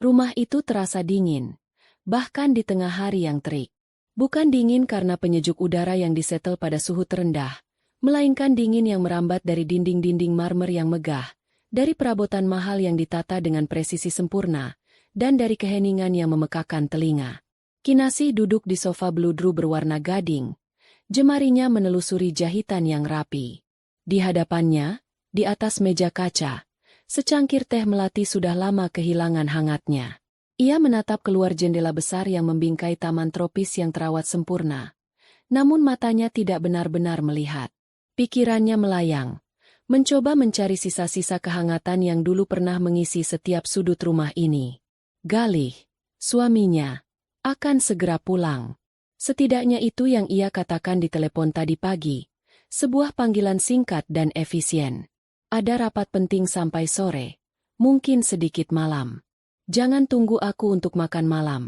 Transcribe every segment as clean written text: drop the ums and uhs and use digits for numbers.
Rumah itu terasa dingin, bahkan di tengah hari yang terik. Bukan dingin karena penyejuk udara yang disetel pada suhu terendah, melainkan dingin yang merambat dari dinding-dinding marmer yang megah, dari perabotan mahal yang ditata dengan presisi sempurna, dan dari keheningan yang memekakan telinga. Kinasih duduk di sofa bludru berwarna gading, jemarinya menelusuri jahitan yang rapi. Di hadapannya, di atas meja kaca, secangkir teh melati sudah lama kehilangan hangatnya. Ia menatap keluar jendela besar yang membingkai taman tropis yang terawat sempurna. Namun matanya tidak benar-benar melihat. Pikirannya melayang, mencoba mencari sisa-sisa kehangatan yang dulu pernah mengisi setiap sudut rumah ini. Galih, suaminya, akan segera pulang. Setidaknya itu yang ia katakan di telepon tadi pagi. Sebuah panggilan singkat dan efisien. Ada rapat penting sampai sore, mungkin sedikit malam. Jangan tunggu aku untuk makan malam.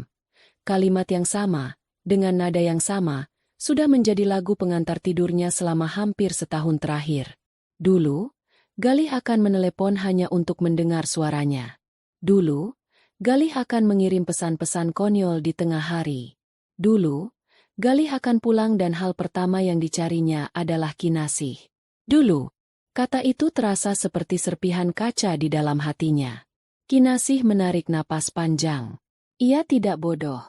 Kalimat yang sama, dengan nada yang sama, sudah menjadi lagu pengantar tidurnya selama hampir setahun terakhir. Dulu, Galih akan menelepon hanya untuk mendengar suaranya. Dulu, Galih akan mengirim pesan-pesan konyol di tengah hari. Dulu, Galih akan pulang dan hal pertama yang dicarinya adalah Kinasih. Dulu, kata itu terasa seperti serpihan kaca di dalam hatinya. Kinasih menarik napas panjang. Ia tidak bodoh.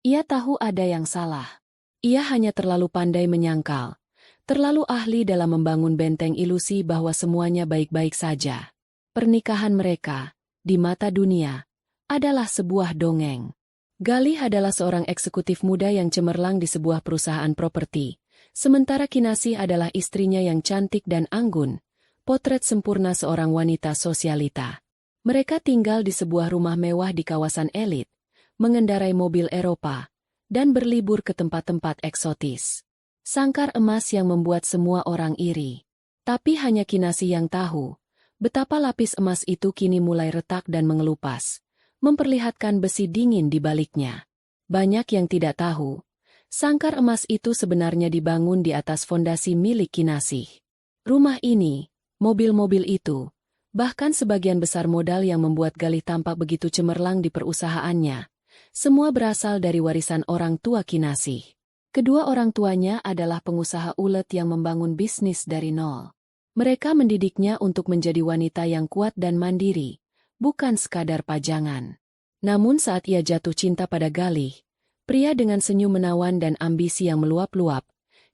Ia tahu ada yang salah. Ia hanya terlalu pandai menyangkal, terlalu ahli dalam membangun benteng ilusi bahwa semuanya baik-baik saja. Pernikahan mereka, di mata dunia, adalah sebuah dongeng. Galih adalah seorang eksekutif muda yang cemerlang di sebuah perusahaan properti, sementara Kinasih adalah istrinya yang cantik dan anggun, potret sempurna seorang wanita sosialita. Mereka tinggal di sebuah rumah mewah di kawasan elit, mengendarai mobil Eropa, dan berlibur ke tempat-tempat eksotis. Sangkar emas yang membuat semua orang iri. Tapi hanya Kinasih yang tahu, betapa lapis emas itu kini mulai retak dan mengelupas, memperlihatkan besi dingin di baliknya. Banyak yang tidak tahu, sangkar emas itu sebenarnya dibangun di atas fondasi milik Kinasih. Rumah ini, mobil-mobil itu, bahkan sebagian besar modal yang membuat Galih tampak begitu cemerlang di perusahaannya, semua berasal dari warisan orang tua Kinasih. Kedua orang tuanya adalah pengusaha ulet yang membangun bisnis dari nol. Mereka mendidiknya untuk menjadi wanita yang kuat dan mandiri, bukan sekadar pajangan. Namun saat ia jatuh cinta pada Galih, pria dengan senyum menawan dan ambisi yang meluap-luap,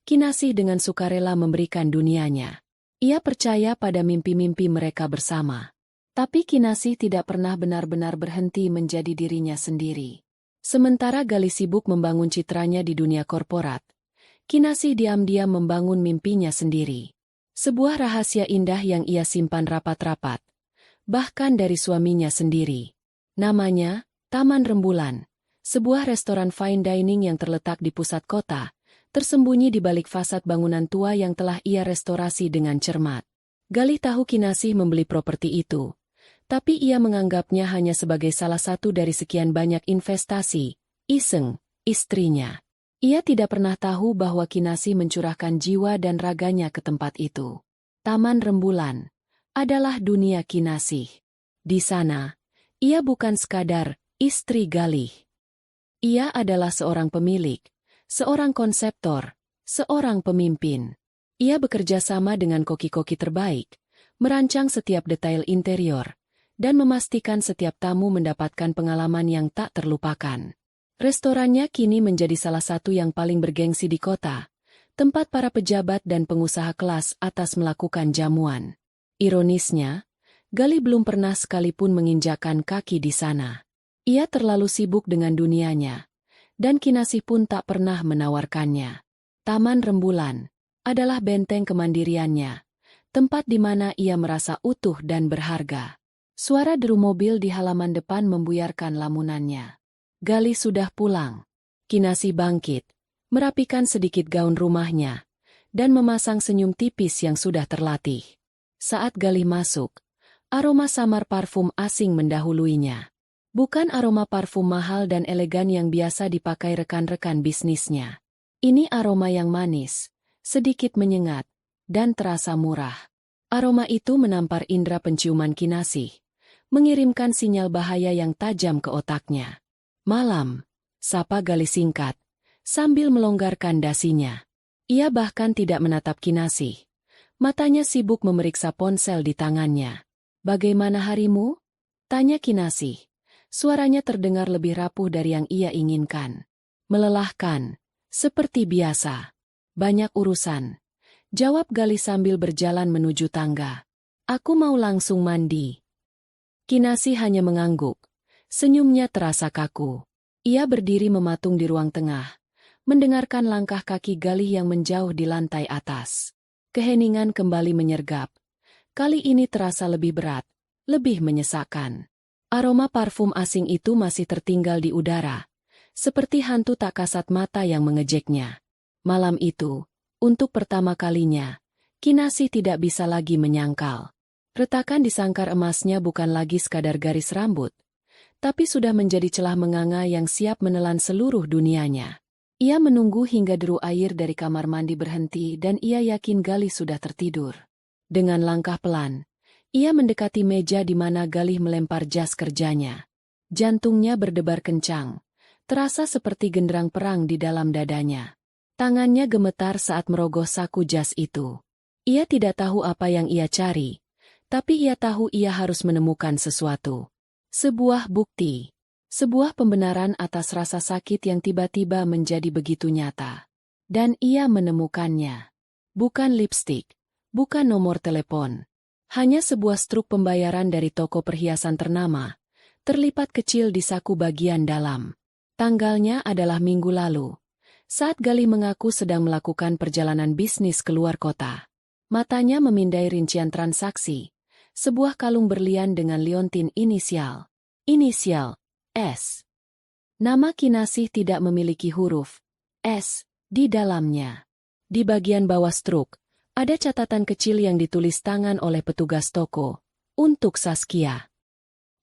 Kinasih dengan sukarela memberikan dunianya. Ia percaya pada mimpi-mimpi mereka bersama. Tapi Kinasih tidak pernah benar-benar berhenti menjadi dirinya sendiri. Sementara Galih sibuk membangun citranya di dunia korporat, Kinasih diam-diam membangun mimpinya sendiri. Sebuah rahasia indah yang ia simpan rapat-rapat, bahkan dari suaminya sendiri. Namanya, Taman Rembulan, sebuah restoran fine dining yang terletak di pusat kota, tersembunyi di balik fasad bangunan tua yang telah ia restorasi dengan cermat. Galih tahu Kinasih membeli properti itu, tapi ia menganggapnya hanya sebagai salah satu dari sekian banyak investasi, iseng, istrinya. Ia tidak pernah tahu bahwa Kinasih mencurahkan jiwa dan raganya ke tempat itu. Taman Rembulan adalah dunia Kinasih. Di sana, ia bukan sekadar istri Galih. Ia adalah seorang pemilik, seorang konseptor, seorang pemimpin. Ia bekerja sama dengan koki-koki terbaik, merancang setiap detail interior, dan memastikan setiap tamu mendapatkan pengalaman yang tak terlupakan. Restorannya kini menjadi salah satu yang paling bergengsi di kota, tempat para pejabat dan pengusaha kelas atas melakukan jamuan. Ironisnya, Galih belum pernah sekalipun menginjakkan kaki di sana. Ia terlalu sibuk dengan dunianya, dan Kinasih pun tak pernah menawarkannya. Taman Rembulan adalah benteng kemandiriannya, tempat di mana ia merasa utuh dan berharga. Suara deru mobil di halaman depan membuyarkan lamunannya. Galih sudah pulang. Kinasih bangkit, merapikan sedikit gaun rumahnya, dan memasang senyum tipis yang sudah terlatih. Saat Galih masuk, aroma samar parfum asing mendahuluinya. Bukan aroma parfum mahal dan elegan yang biasa dipakai rekan-rekan bisnisnya. Ini aroma yang manis, sedikit menyengat, dan terasa murah. Aroma itu menampar indera penciuman Kinasih, mengirimkan sinyal bahaya yang tajam ke otaknya. Malam, sapa Galih singkat, sambil melonggarkan dasinya. Ia bahkan tidak menatap Kinasih. Matanya sibuk memeriksa ponsel di tangannya. Bagaimana harimu? Tanya Kinasih. Suaranya terdengar lebih rapuh dari yang ia inginkan. Melelahkan, seperti biasa. Banyak urusan. Jawab Galih sambil berjalan menuju tangga. Aku mau langsung mandi. Kinasih hanya mengangguk. Senyumnya terasa kaku. Ia berdiri mematung di ruang tengah, mendengarkan langkah kaki Galih yang menjauh di lantai atas. Keheningan kembali menyergap. Kali ini terasa lebih berat, lebih menyesakkan. Aroma parfum asing itu masih tertinggal di udara, seperti hantu tak kasat mata yang mengejeknya. Malam itu, untuk pertama kalinya, Kinasih tidak bisa lagi menyangkal. Retakan di sangkar emasnya bukan lagi sekadar garis rambut, tapi sudah menjadi celah menganga yang siap menelan seluruh dunianya. Ia menunggu hingga deru air dari kamar mandi berhenti dan ia yakin Galih sudah tertidur. Dengan langkah pelan, ia mendekati meja di mana Galih melempar jas kerjanya. Jantungnya berdebar kencang, terasa seperti genderang perang di dalam dadanya. Tangannya gemetar saat merogoh saku jas itu. Ia tidak tahu apa yang ia cari, tapi ia tahu ia harus menemukan sesuatu. Sebuah bukti. Sebuah pembenaran atas rasa sakit yang tiba-tiba menjadi begitu nyata. Dan ia menemukannya. Bukan lipstik, bukan nomor telepon. Hanya sebuah struk pembayaran dari toko perhiasan ternama, terlipat kecil di saku bagian dalam. Tanggalnya adalah minggu lalu, saat Galih mengaku sedang melakukan perjalanan bisnis keluar kota. Matanya memindai rincian transaksi, sebuah kalung berlian dengan liontin inisial S. Nama Kinasih tidak memiliki huruf S di dalamnya. Di bagian bawah struk, ada catatan kecil yang ditulis tangan oleh petugas toko, untuk Saskia.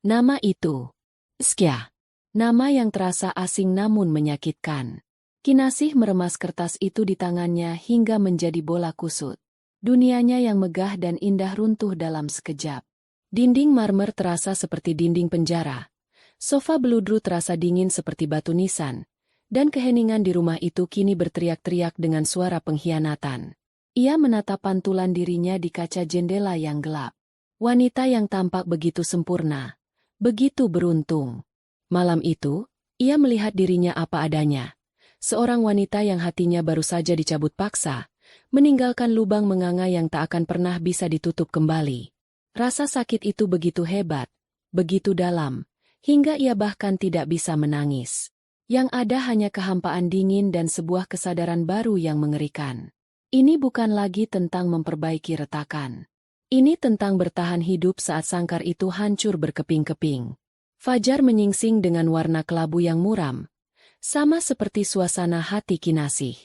Nama itu, Saskia. Nama yang terasa asing namun menyakitkan. Kinasih meremas kertas itu di tangannya hingga menjadi bola kusut. Dunianya yang megah dan indah runtuh dalam sekejap. Dinding marmer terasa seperti dinding penjara. Sofa beludru terasa dingin seperti batu nisan. Dan keheningan di rumah itu kini berteriak-teriak dengan suara pengkhianatan. Ia menatap pantulan dirinya di kaca jendela yang gelap. Wanita yang tampak begitu sempurna, begitu beruntung. Malam itu, ia melihat dirinya apa adanya. Seorang wanita yang hatinya baru saja dicabut paksa, meninggalkan lubang menganga yang tak akan pernah bisa ditutup kembali. Rasa sakit itu begitu hebat, begitu dalam, hingga ia bahkan tidak bisa menangis. Yang ada hanya kehampaan dingin dan sebuah kesadaran baru yang mengerikan. Ini bukan lagi tentang memperbaiki retakan. Ini tentang bertahan hidup saat sangkar itu hancur berkeping-keping. Fajar menyingsing dengan warna kelabu yang muram, sama seperti suasana hati Kinasih.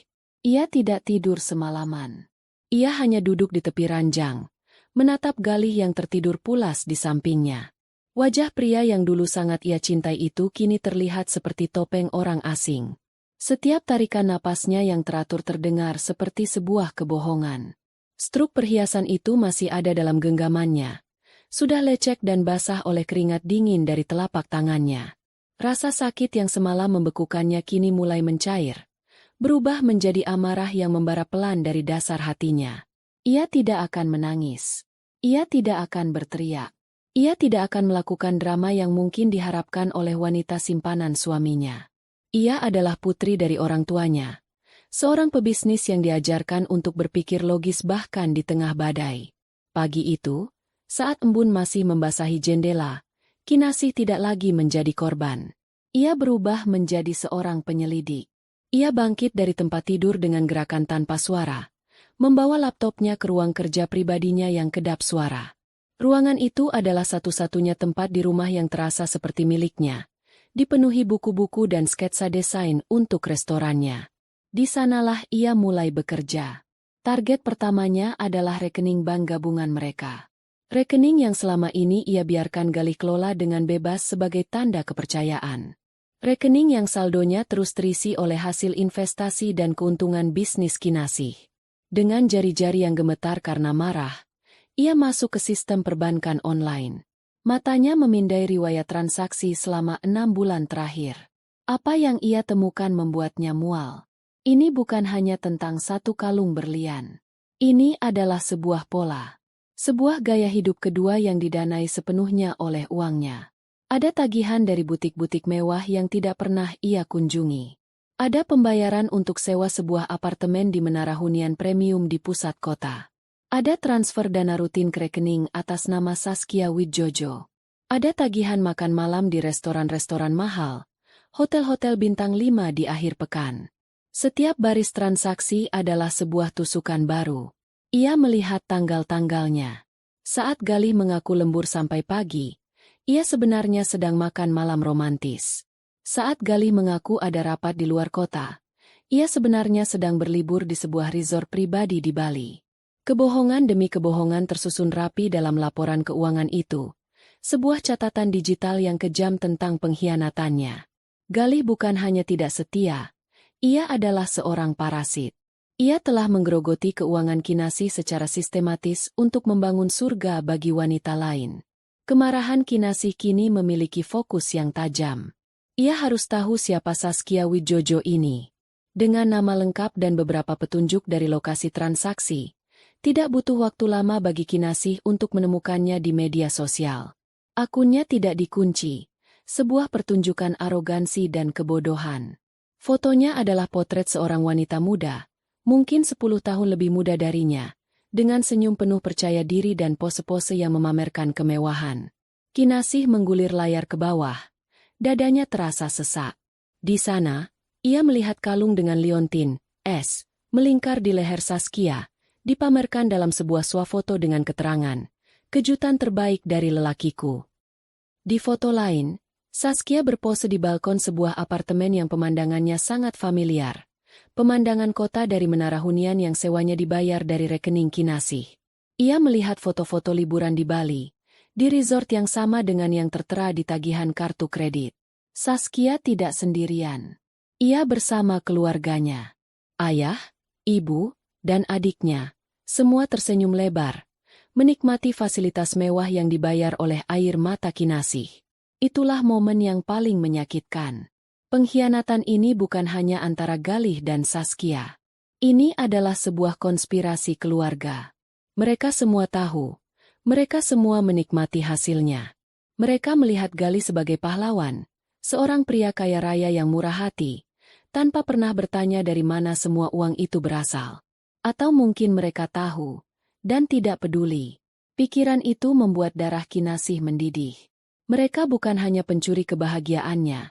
Ia tidak tidur semalaman. Ia hanya duduk di tepi ranjang, menatap Galih yang tertidur pulas di sampingnya. Wajah pria yang dulu sangat ia cintai itu kini terlihat seperti topeng orang asing. Setiap tarikan napasnya yang teratur terdengar seperti sebuah kebohongan. Struk perhiasan itu masih ada dalam genggamannya. Sudah lecek dan basah oleh keringat dingin dari telapak tangannya. Rasa sakit yang semalam membekukannya kini mulai mencair. Berubah menjadi amarah yang membara pelan dari dasar hatinya. Ia tidak akan menangis. Ia tidak akan berteriak. Ia tidak akan melakukan drama yang mungkin diharapkan oleh wanita simpanan suaminya. Ia adalah putri dari orang tuanya. Seorang pebisnis yang diajarkan untuk berpikir logis bahkan di tengah badai. Pagi itu, saat embun masih membasahi jendela, Kinasih tidak lagi menjadi korban. Ia berubah menjadi seorang penyelidik. Ia bangkit dari tempat tidur dengan gerakan tanpa suara, membawa laptopnya ke ruang kerja pribadinya yang kedap suara. Ruangan itu adalah satu-satunya tempat di rumah yang terasa seperti miliknya. Dipenuhi buku-buku dan sketsa desain untuk restorannya. Di sanalah ia mulai bekerja. Target pertamanya adalah rekening bank gabungan mereka. Rekening yang selama ini ia biarkan Galih kelola dengan bebas sebagai tanda kepercayaan. Rekening yang saldonya terus terisi oleh hasil investasi dan keuntungan bisnis Kinasih. Dengan jari-jari yang gemetar karena marah, ia masuk ke sistem perbankan online. Matanya memindai riwayat transaksi selama 6 bulan terakhir. Apa yang ia temukan membuatnya mual. Ini bukan hanya tentang satu kalung berlian. Ini adalah sebuah pola. Sebuah gaya hidup kedua yang didanai sepenuhnya oleh uangnya. Ada tagihan dari butik-butik mewah yang tidak pernah ia kunjungi. Ada pembayaran untuk sewa sebuah apartemen di menara hunian premium di pusat kota. Ada transfer dana rutin ke rekening atas nama Saskia Widjojo. Ada tagihan makan malam di restoran-restoran mahal, hotel-hotel bintang 5 di akhir pekan. Setiap baris transaksi adalah sebuah tusukan baru. Ia melihat tanggal-tanggalnya. Saat Galih mengaku lembur sampai pagi, ia sebenarnya sedang makan malam romantis. Saat Galih mengaku ada rapat di luar kota, ia sebenarnya sedang berlibur di sebuah resort pribadi di Bali. Kebohongan demi kebohongan tersusun rapi dalam laporan keuangan itu. Sebuah catatan digital yang kejam tentang pengkhianatannya. Galih bukan hanya tidak setia, ia adalah seorang parasit. Ia telah menggerogoti keuangan Kinasih secara sistematis untuk membangun surga bagi wanita lain. Kemarahan Kinasih kini memiliki fokus yang tajam. Ia harus tahu siapa Saskia Widjojo ini. Dengan nama lengkap dan beberapa petunjuk dari lokasi transaksi, tidak butuh waktu lama bagi Kinasih untuk menemukannya di media sosial. Akunnya tidak dikunci, sebuah pertunjukan arogansi dan kebodohan. Fotonya adalah potret seorang wanita muda, mungkin 10 tahun lebih muda darinya, dengan senyum penuh percaya diri dan pose-pose yang memamerkan kemewahan. Kinasih menggulir layar ke bawah, dadanya terasa sesak. Di sana, ia melihat kalung dengan liontin, S, melingkar di leher Saskia, dipamerkan dalam sebuah swafoto dengan keterangan, kejutan terbaik dari lelakiku. Di foto lain, Saskia berpose di balkon sebuah apartemen yang pemandangannya sangat familiar. Pemandangan kota dari menara hunian yang sewanya dibayar dari rekening Kinasih. Ia melihat foto-foto liburan di Bali, di resort yang sama dengan yang tertera di tagihan kartu kredit. Saskia tidak sendirian. Ia bersama keluarganya. Ayah, ibu, dan adiknya. Semua tersenyum lebar, menikmati fasilitas mewah yang dibayar oleh air mata Kinasih. Itulah momen yang paling menyakitkan. Pengkhianatan ini bukan hanya antara Galih dan Saskia. Ini adalah sebuah konspirasi keluarga. Mereka semua tahu. Mereka semua menikmati hasilnya. Mereka melihat Galih sebagai pahlawan, seorang pria kaya raya yang murah hati, tanpa pernah bertanya dari mana semua uang itu berasal. Atau mungkin mereka tahu, dan tidak peduli. Pikiran itu membuat darah Kinasih mendidih. Mereka bukan hanya pencuri kebahagiaannya.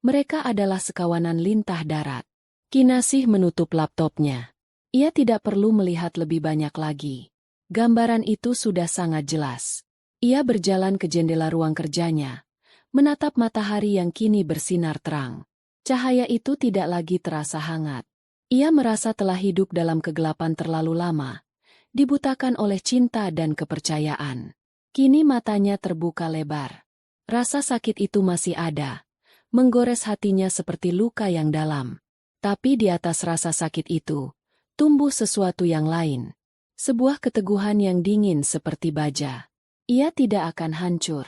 Mereka adalah sekawanan lintah darat. Kinasih menutup laptopnya. Ia tidak perlu melihat lebih banyak lagi. Gambaran itu sudah sangat jelas. Ia berjalan ke jendela ruang kerjanya, menatap matahari yang kini bersinar terang. Cahaya itu tidak lagi terasa hangat. Ia merasa telah hidup dalam kegelapan terlalu lama, dibutakan oleh cinta dan kepercayaan. Kini matanya terbuka lebar. Rasa sakit itu masih ada, menggores hatinya seperti luka yang dalam. Tapi di atas rasa sakit itu, tumbuh sesuatu yang lain. Sebuah keteguhan yang dingin seperti baja. Ia tidak akan hancur.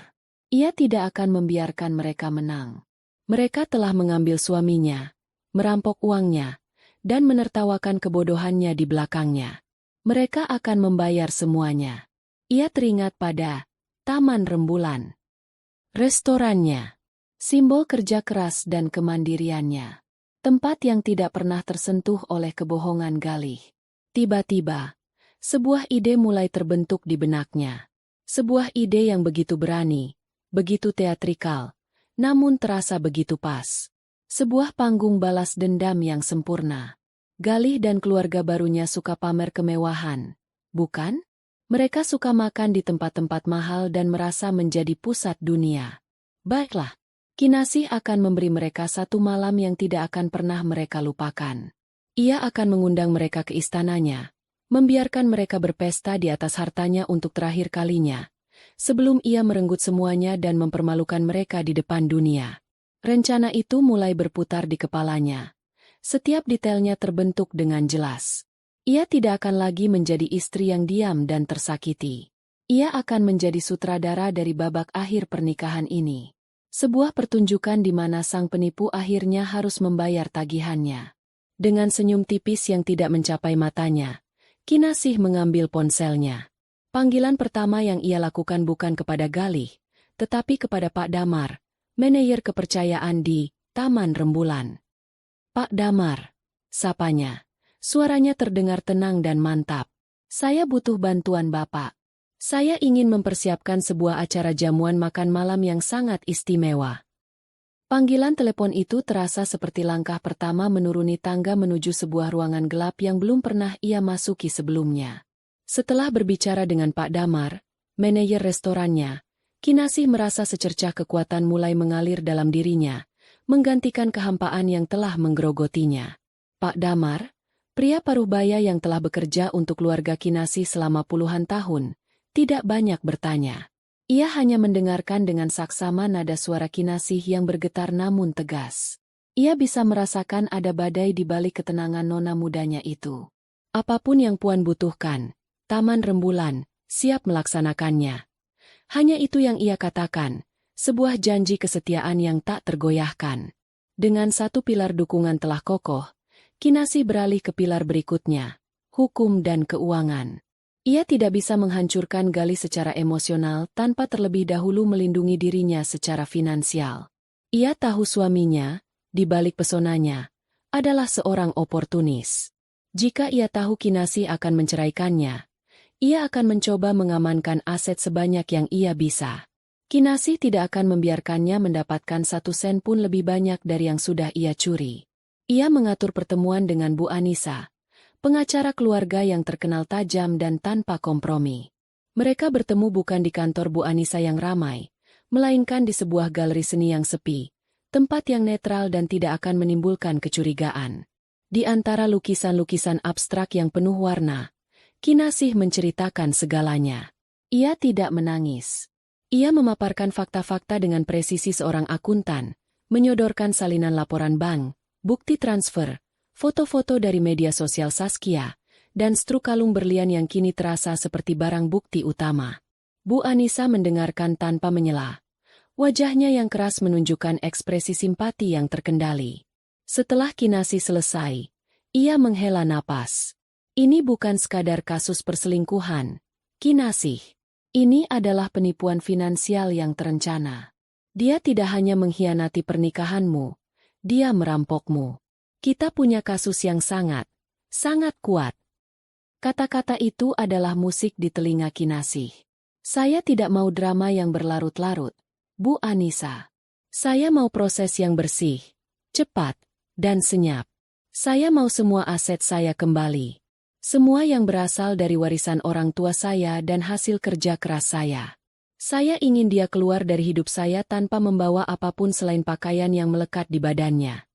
Ia tidak akan membiarkan mereka menang. Mereka telah mengambil suaminya, merampok uangnya, dan menertawakan kebodohannya di belakangnya. Mereka akan membayar semuanya. Ia teringat pada Taman Rembulan. Restorannya. Simbol kerja keras dan kemandiriannya. Tempat yang tidak pernah tersentuh oleh kebohongan Galih. Tiba-tiba, sebuah ide mulai terbentuk di benaknya. Sebuah ide yang begitu berani, begitu teatrikal, namun terasa begitu pas. Sebuah panggung balas dendam yang sempurna. Galih dan keluarga barunya suka pamer kemewahan, bukan? Mereka suka makan di tempat-tempat mahal dan merasa menjadi pusat dunia. Baiklah, Kinasih akan memberi mereka satu malam yang tidak akan pernah mereka lupakan. Ia akan mengundang mereka ke istananya, membiarkan mereka berpesta di atas hartanya untuk terakhir kalinya, sebelum ia merenggut semuanya dan mempermalukan mereka di depan dunia. Rencana itu mulai berputar di kepalanya. Setiap detailnya terbentuk dengan jelas. Ia tidak akan lagi menjadi istri yang diam dan tersakiti. Ia akan menjadi sutradara dari babak akhir pernikahan ini. Sebuah pertunjukan di mana sang penipu akhirnya harus membayar tagihannya. Dengan senyum tipis yang tidak mencapai matanya, Kinasih mengambil ponselnya. Panggilan pertama yang ia lakukan bukan kepada Galih, tetapi kepada Pak Damar, manajer kepercayaan di Taman Rembulan. Pak Damar, sapanya. Suaranya terdengar tenang dan mantap. Saya butuh bantuan Bapak. Saya ingin mempersiapkan sebuah acara jamuan makan malam yang sangat istimewa. Panggilan telepon itu terasa seperti langkah pertama menuruni tangga menuju sebuah ruangan gelap yang belum pernah ia masuki sebelumnya. Setelah berbicara dengan Pak Damar, manajer restorannya, Kinasih merasa secercah kekuatan mulai mengalir dalam dirinya, menggantikan kehampaan yang telah menggerogotinya. Pak Damar, pria paruh baya yang telah bekerja untuk keluarga Kinasih selama puluhan tahun, tidak banyak bertanya. Ia hanya mendengarkan dengan saksama nada suara Kinasih yang bergetar namun tegas. Ia bisa merasakan ada badai di balik ketenangan nona mudanya itu. Apapun yang Puan butuhkan, Taman Rembulan siap melaksanakannya. Hanya itu yang ia katakan, sebuah janji kesetiaan yang tak tergoyahkan. Dengan satu pilar dukungan telah kokoh, Kinasih beralih ke pilar berikutnya, hukum dan keuangan. Ia tidak bisa menghancurkan Galih secara emosional tanpa terlebih dahulu melindungi dirinya secara finansial. Ia tahu suaminya, di balik pesonanya, adalah seorang oportunis. Jika ia tahu Kinasih akan menceraikannya, ia akan mencoba mengamankan aset sebanyak yang ia bisa. Kinasih tidak akan membiarkannya mendapatkan 1 sen pun lebih banyak dari yang sudah ia curi. Ia mengatur pertemuan dengan Bu Anissa, pengacara keluarga yang terkenal tajam dan tanpa kompromi. Mereka bertemu bukan di kantor Bu Anissa yang ramai, melainkan di sebuah galeri seni yang sepi, tempat yang netral dan tidak akan menimbulkan kecurigaan. Di antara lukisan-lukisan abstrak yang penuh warna, Kinasih menceritakan segalanya. Ia tidak menangis. Ia memaparkan fakta-fakta dengan presisi seorang akuntan, menyodorkan salinan laporan bank, bukti transfer, foto-foto dari media sosial Saskia, dan struk kalung berlian yang kini terasa seperti barang bukti utama. Bu Anissa mendengarkan tanpa menyela. Wajahnya yang keras menunjukkan ekspresi simpati yang terkendali. Setelah Kinasih selesai, ia menghela napas. Ini bukan sekadar kasus perselingkuhan, Kinasih. Ini adalah penipuan finansial yang terencana. Dia tidak hanya mengkhianati pernikahanmu, dia merampokmu. Kita punya kasus yang sangat kuat. Kata-kata itu adalah musik di telinga Kinasih. Saya tidak mau drama yang berlarut-larut, Bu Anissa. Saya mau proses yang bersih, cepat, dan senyap. Saya mau semua aset saya kembali. Semua yang berasal dari warisan orang tua saya dan hasil kerja keras saya. Saya ingin dia keluar dari hidup saya tanpa membawa apapun selain pakaian yang melekat di badannya.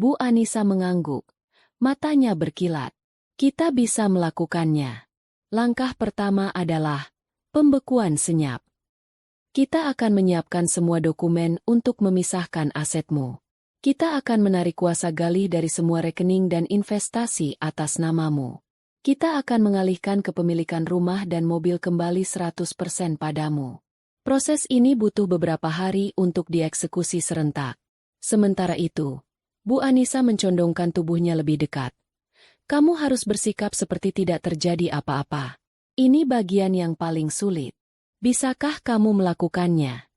Bu Anissa mengangguk. Matanya berkilat. Kita bisa melakukannya. Langkah pertama adalah pembekuan senyap. Kita akan menyiapkan semua dokumen untuk memisahkan asetmu. Kita akan menarik kuasa Galih dari semua rekening dan investasi atas namamu. Kita akan mengalihkan kepemilikan rumah dan mobil kembali 100% padamu. Proses ini butuh beberapa hari untuk dieksekusi serentak. Sementara itu, Bu Anissa mencondongkan tubuhnya lebih dekat. Kamu harus bersikap seperti tidak terjadi apa-apa. Ini bagian yang paling sulit. Bisakah kamu melakukannya?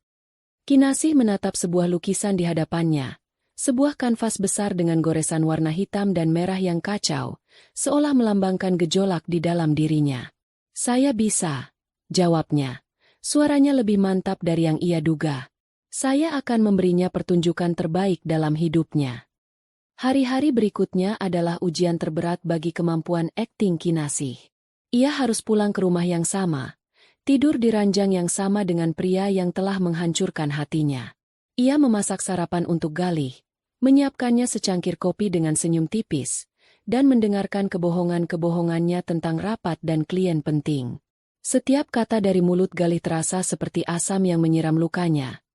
Kinasih menatap sebuah lukisan di hadapannya. Sebuah kanvas besar dengan goresan warna hitam dan merah yang kacau, seolah melambangkan gejolak di dalam dirinya. Saya bisa, jawabnya. Suaranya lebih mantap dari yang ia duga. Saya akan memberinya pertunjukan terbaik dalam hidupnya. Hari-hari berikutnya adalah ujian terberat bagi kemampuan akting Kinasih. Ia harus pulang ke rumah yang sama, tidur di ranjang yang sama dengan pria yang telah menghancurkan hatinya. Ia memasak sarapan untuk Galih, menyiapkannya secangkir kopi dengan senyum tipis, dan mendengarkan kebohongan-kebohongannya tentang rapat dan klien penting. Setiap kata dari mulut Galih terasa seperti asam yang menyiram lukanya.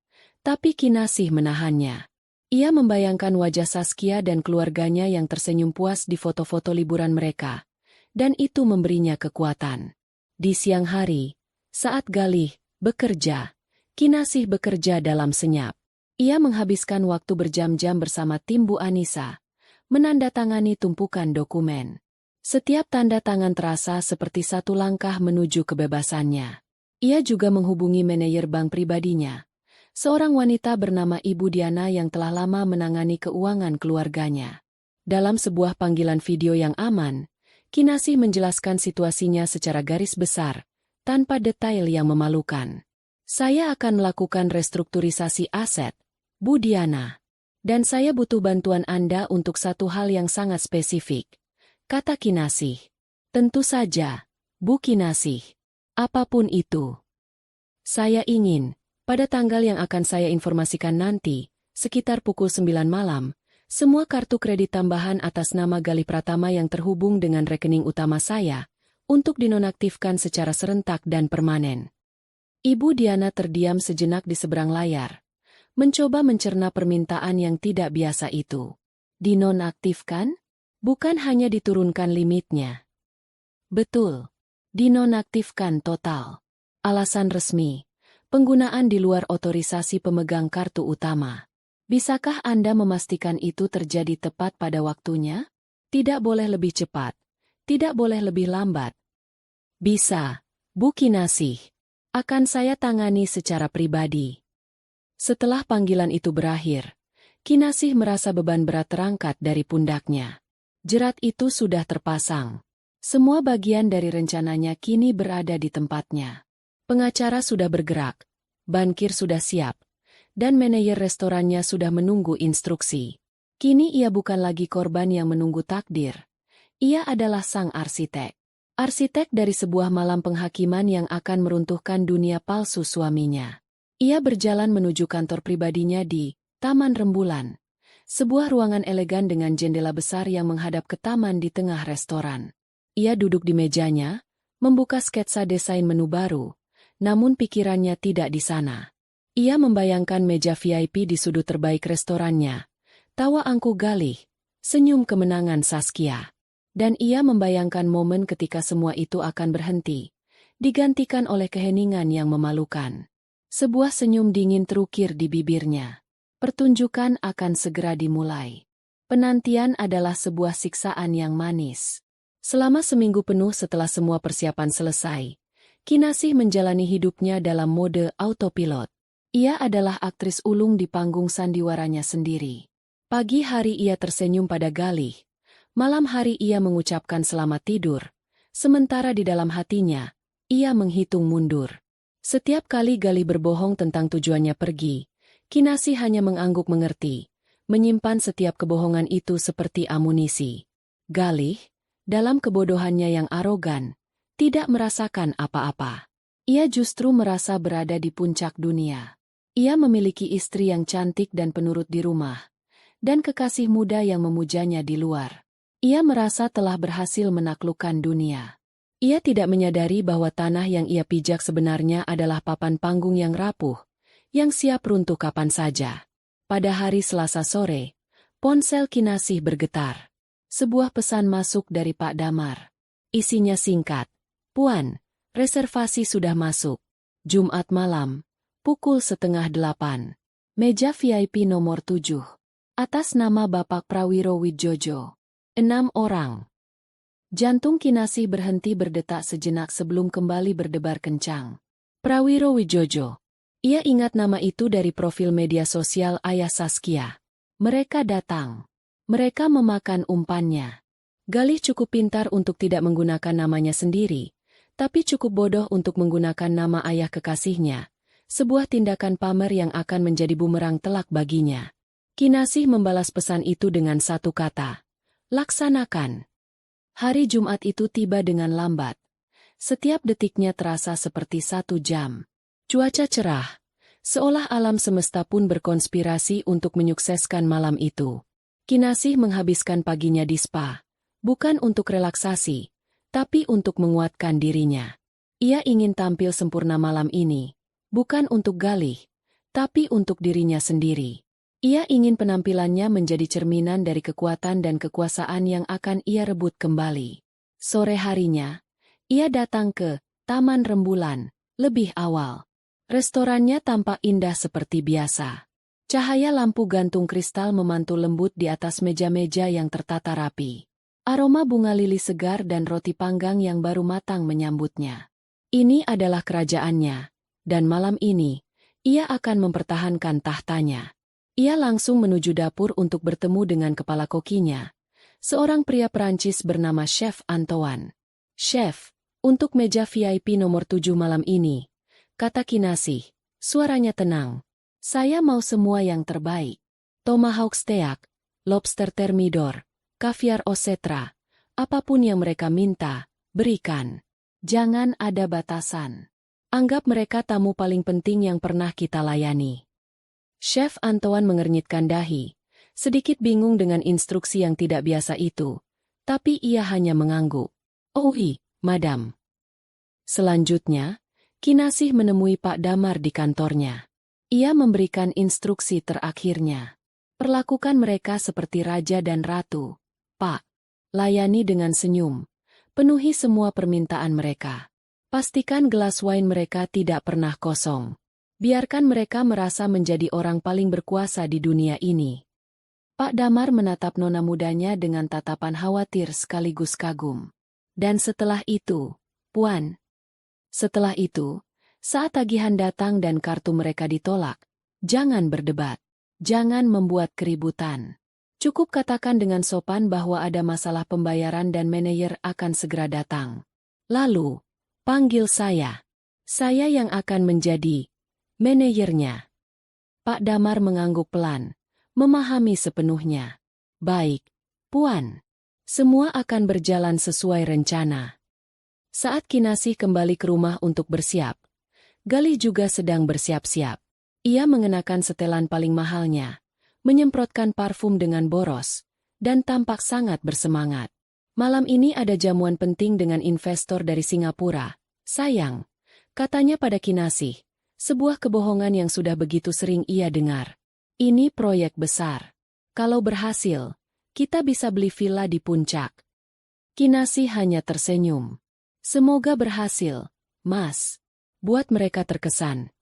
Tapi Kinasih menahannya. Ia membayangkan wajah Saskia dan keluarganya yang tersenyum puas di foto-foto liburan mereka, dan itu memberinya kekuatan. Di siang hari, Saat Galih bekerja, Kinasih bekerja dalam senyap. Ia menghabiskan waktu berjam-jam bersama tim Bu Anissa, menandatangani tumpukan dokumen. Setiap tanda tangan terasa seperti satu langkah menuju kebebasannya. Ia juga menghubungi manajer bank pribadinya, seorang wanita bernama Ibu Diana yang telah lama menangani keuangan keluarganya. Dalam sebuah panggilan video yang aman, Kinasih menjelaskan situasinya secara garis besar, tanpa detail yang memalukan. Saya akan melakukan restrukturisasi aset, Bu Diana. Dan saya butuh bantuan Anda untuk satu hal yang sangat spesifik, kata Kinasih. Tentu saja, Bu Kinasih. Apapun itu. Saya ingin, pada tanggal yang akan saya informasikan nanti, sekitar pukul 9 malam, semua kartu kredit tambahan atas nama Galih Pratama yang terhubung dengan rekening utama saya, untuk dinonaktifkan secara serentak dan permanen. Ibu Diana terdiam sejenak di seberang layar, mencoba mencerna permintaan yang tidak biasa itu. Dinonaktifkan? Bukan hanya diturunkan limitnya. Betul. Dinonaktifkan total. Alasan resmi. Penggunaan di luar otorisasi pemegang kartu utama. Bisakah Anda memastikan itu terjadi tepat pada waktunya? Tidak boleh lebih cepat. Tidak boleh lebih lambat. Bisa, Bu Kinasih. Akan saya tangani secara pribadi. Setelah panggilan itu berakhir, Kinasih merasa beban berat terangkat dari pundaknya. Jerat itu sudah terpasang. Semua bagian dari rencananya kini berada di tempatnya. Pengacara sudah bergerak, bankir sudah siap, dan manajer restorannya sudah menunggu instruksi. Kini ia bukan lagi korban yang menunggu takdir. Ia adalah sang arsitek. Arsitek dari sebuah malam penghakiman yang akan meruntuhkan dunia palsu suaminya. Ia berjalan menuju kantor pribadinya di Taman Rembulan. Sebuah ruangan elegan dengan jendela besar yang menghadap ke taman di tengah restoran. Ia duduk di mejanya, membuka sketsa desain menu baru, namun pikirannya tidak di sana. Ia membayangkan meja VIP di sudut terbaik restorannya, tawa angkuh Galih, senyum kemenangan Saskia. Dan ia membayangkan momen ketika semua itu akan berhenti, digantikan oleh keheningan yang memalukan. Sebuah senyum dingin terukir di bibirnya. Pertunjukan akan segera dimulai. Penantian adalah sebuah siksaan yang manis. Selama seminggu penuh setelah semua persiapan selesai, Kinasih menjalani hidupnya dalam mode autopilot. Ia adalah aktris ulung di panggung sandiwaranya sendiri. Pagi hari ia tersenyum pada Galih, malam hari ia mengucapkan selamat tidur, sementara di dalam hatinya, ia menghitung mundur. Setiap kali Galih berbohong tentang tujuannya pergi, Kinasih hanya mengangguk mengerti, menyimpan setiap kebohongan itu seperti amunisi. Galih, dalam kebodohannya yang arogan, tidak merasakan apa-apa. Ia justru merasa berada di puncak dunia. Ia memiliki istri yang cantik dan penurut di rumah, dan kekasih muda yang memujanya di luar. Ia merasa telah berhasil menaklukkan dunia. Ia tidak menyadari bahwa tanah yang ia pijak sebenarnya adalah papan panggung yang rapuh, yang siap runtuh kapan saja. Pada hari Selasa sore, ponsel Kinasih bergetar. Sebuah pesan masuk dari Pak Damar. Isinya singkat. Puan, reservasi sudah masuk. Jumat malam, pukul 7:30. Meja VIP nomor 7. Atas nama Bapak Prawiro Widjojo. 6 orang. Jantung Kinasih berhenti berdetak sejenak sebelum kembali berdebar kencang. Prawiro Widjojo. Ia ingat nama itu dari profil media sosial ayah Saskia. Mereka datang. Mereka memakan umpannya. Galih cukup pintar untuk tidak menggunakan namanya sendiri, tapi cukup bodoh untuk menggunakan nama ayah kekasihnya. Sebuah tindakan pamer yang akan menjadi bumerang telak baginya. Kinasih membalas pesan itu dengan satu kata. Laksanakan. Hari Jumat itu tiba dengan lambat. Setiap detiknya terasa seperti 1 jam. Cuaca cerah. Seolah alam semesta pun berkonspirasi untuk menyukseskan malam itu. Kinasih menghabiskan paginya di spa. Bukan untuk relaksasi, tapi untuk menguatkan dirinya. Ia ingin tampil sempurna malam ini. Bukan untuk Galih, tapi untuk dirinya sendiri. Ia ingin penampilannya menjadi cerminan dari kekuatan dan kekuasaan yang akan ia rebut kembali. Sore harinya, ia datang ke Taman Rembulan, Lebih awal, restorannya tampak indah seperti biasa. Cahaya lampu gantung kristal memantul lembut di atas meja-meja yang tertata rapi. Aroma bunga lili segar dan roti panggang yang baru matang menyambutnya. Ini adalah kerajaannya, dan malam ini, ia akan mempertahankan tahtanya. Ia langsung menuju dapur untuk bertemu dengan kepala kokinya, seorang pria Perancis bernama Chef Antoine. "Chef, untuk meja VIP nomor 7 malam ini," kata Kinasih, suaranya tenang. "Saya mau semua yang terbaik. Tomahawk steak, lobster thermidor, kaviar osetra, apapun yang mereka minta, berikan. Jangan ada batasan. Anggap mereka tamu paling penting yang pernah kita layani." Chef Antoine mengernyitkan dahi, sedikit bingung dengan instruksi yang tidak biasa itu, tapi ia hanya mengangguk. "Oh madam." Selanjutnya, Kinasih menemui Pak Damar di kantornya. Ia memberikan instruksi terakhirnya. "Perlakukan mereka seperti raja dan ratu, Pak. Layani dengan senyum. Penuhi semua permintaan mereka. Pastikan gelas wine mereka tidak pernah kosong. Biarkan mereka merasa menjadi orang paling berkuasa di dunia ini." Pak Damar menatap nona mudanya dengan tatapan khawatir sekaligus kagum. "Dan setelah itu, Puan?" "Setelah itu, saat tagihan datang dan kartu mereka ditolak, jangan berdebat. Jangan membuat keributan. Cukup katakan dengan sopan bahwa ada masalah pembayaran dan manajer akan segera datang. Lalu, panggil saya. Saya yang akan menjadi manajernya." Pak Damar mengangguk pelan, memahami sepenuhnya. "Baik, Puan. Semua akan berjalan sesuai rencana." Saat Kinasih kembali ke rumah untuk bersiap, Galih juga sedang bersiap-siap. Ia mengenakan setelan paling mahalnya, menyemprotkan parfum dengan boros, dan tampak sangat bersemangat. "Malam ini ada jamuan penting dengan investor dari Singapura, sayang," katanya pada Kinasih. Sebuah kebohongan yang sudah begitu sering ia dengar. "Ini proyek besar. Kalau berhasil, kita bisa beli villa di puncak." Kinasih hanya tersenyum. "Semoga berhasil, Mas." Buat mereka terkesan.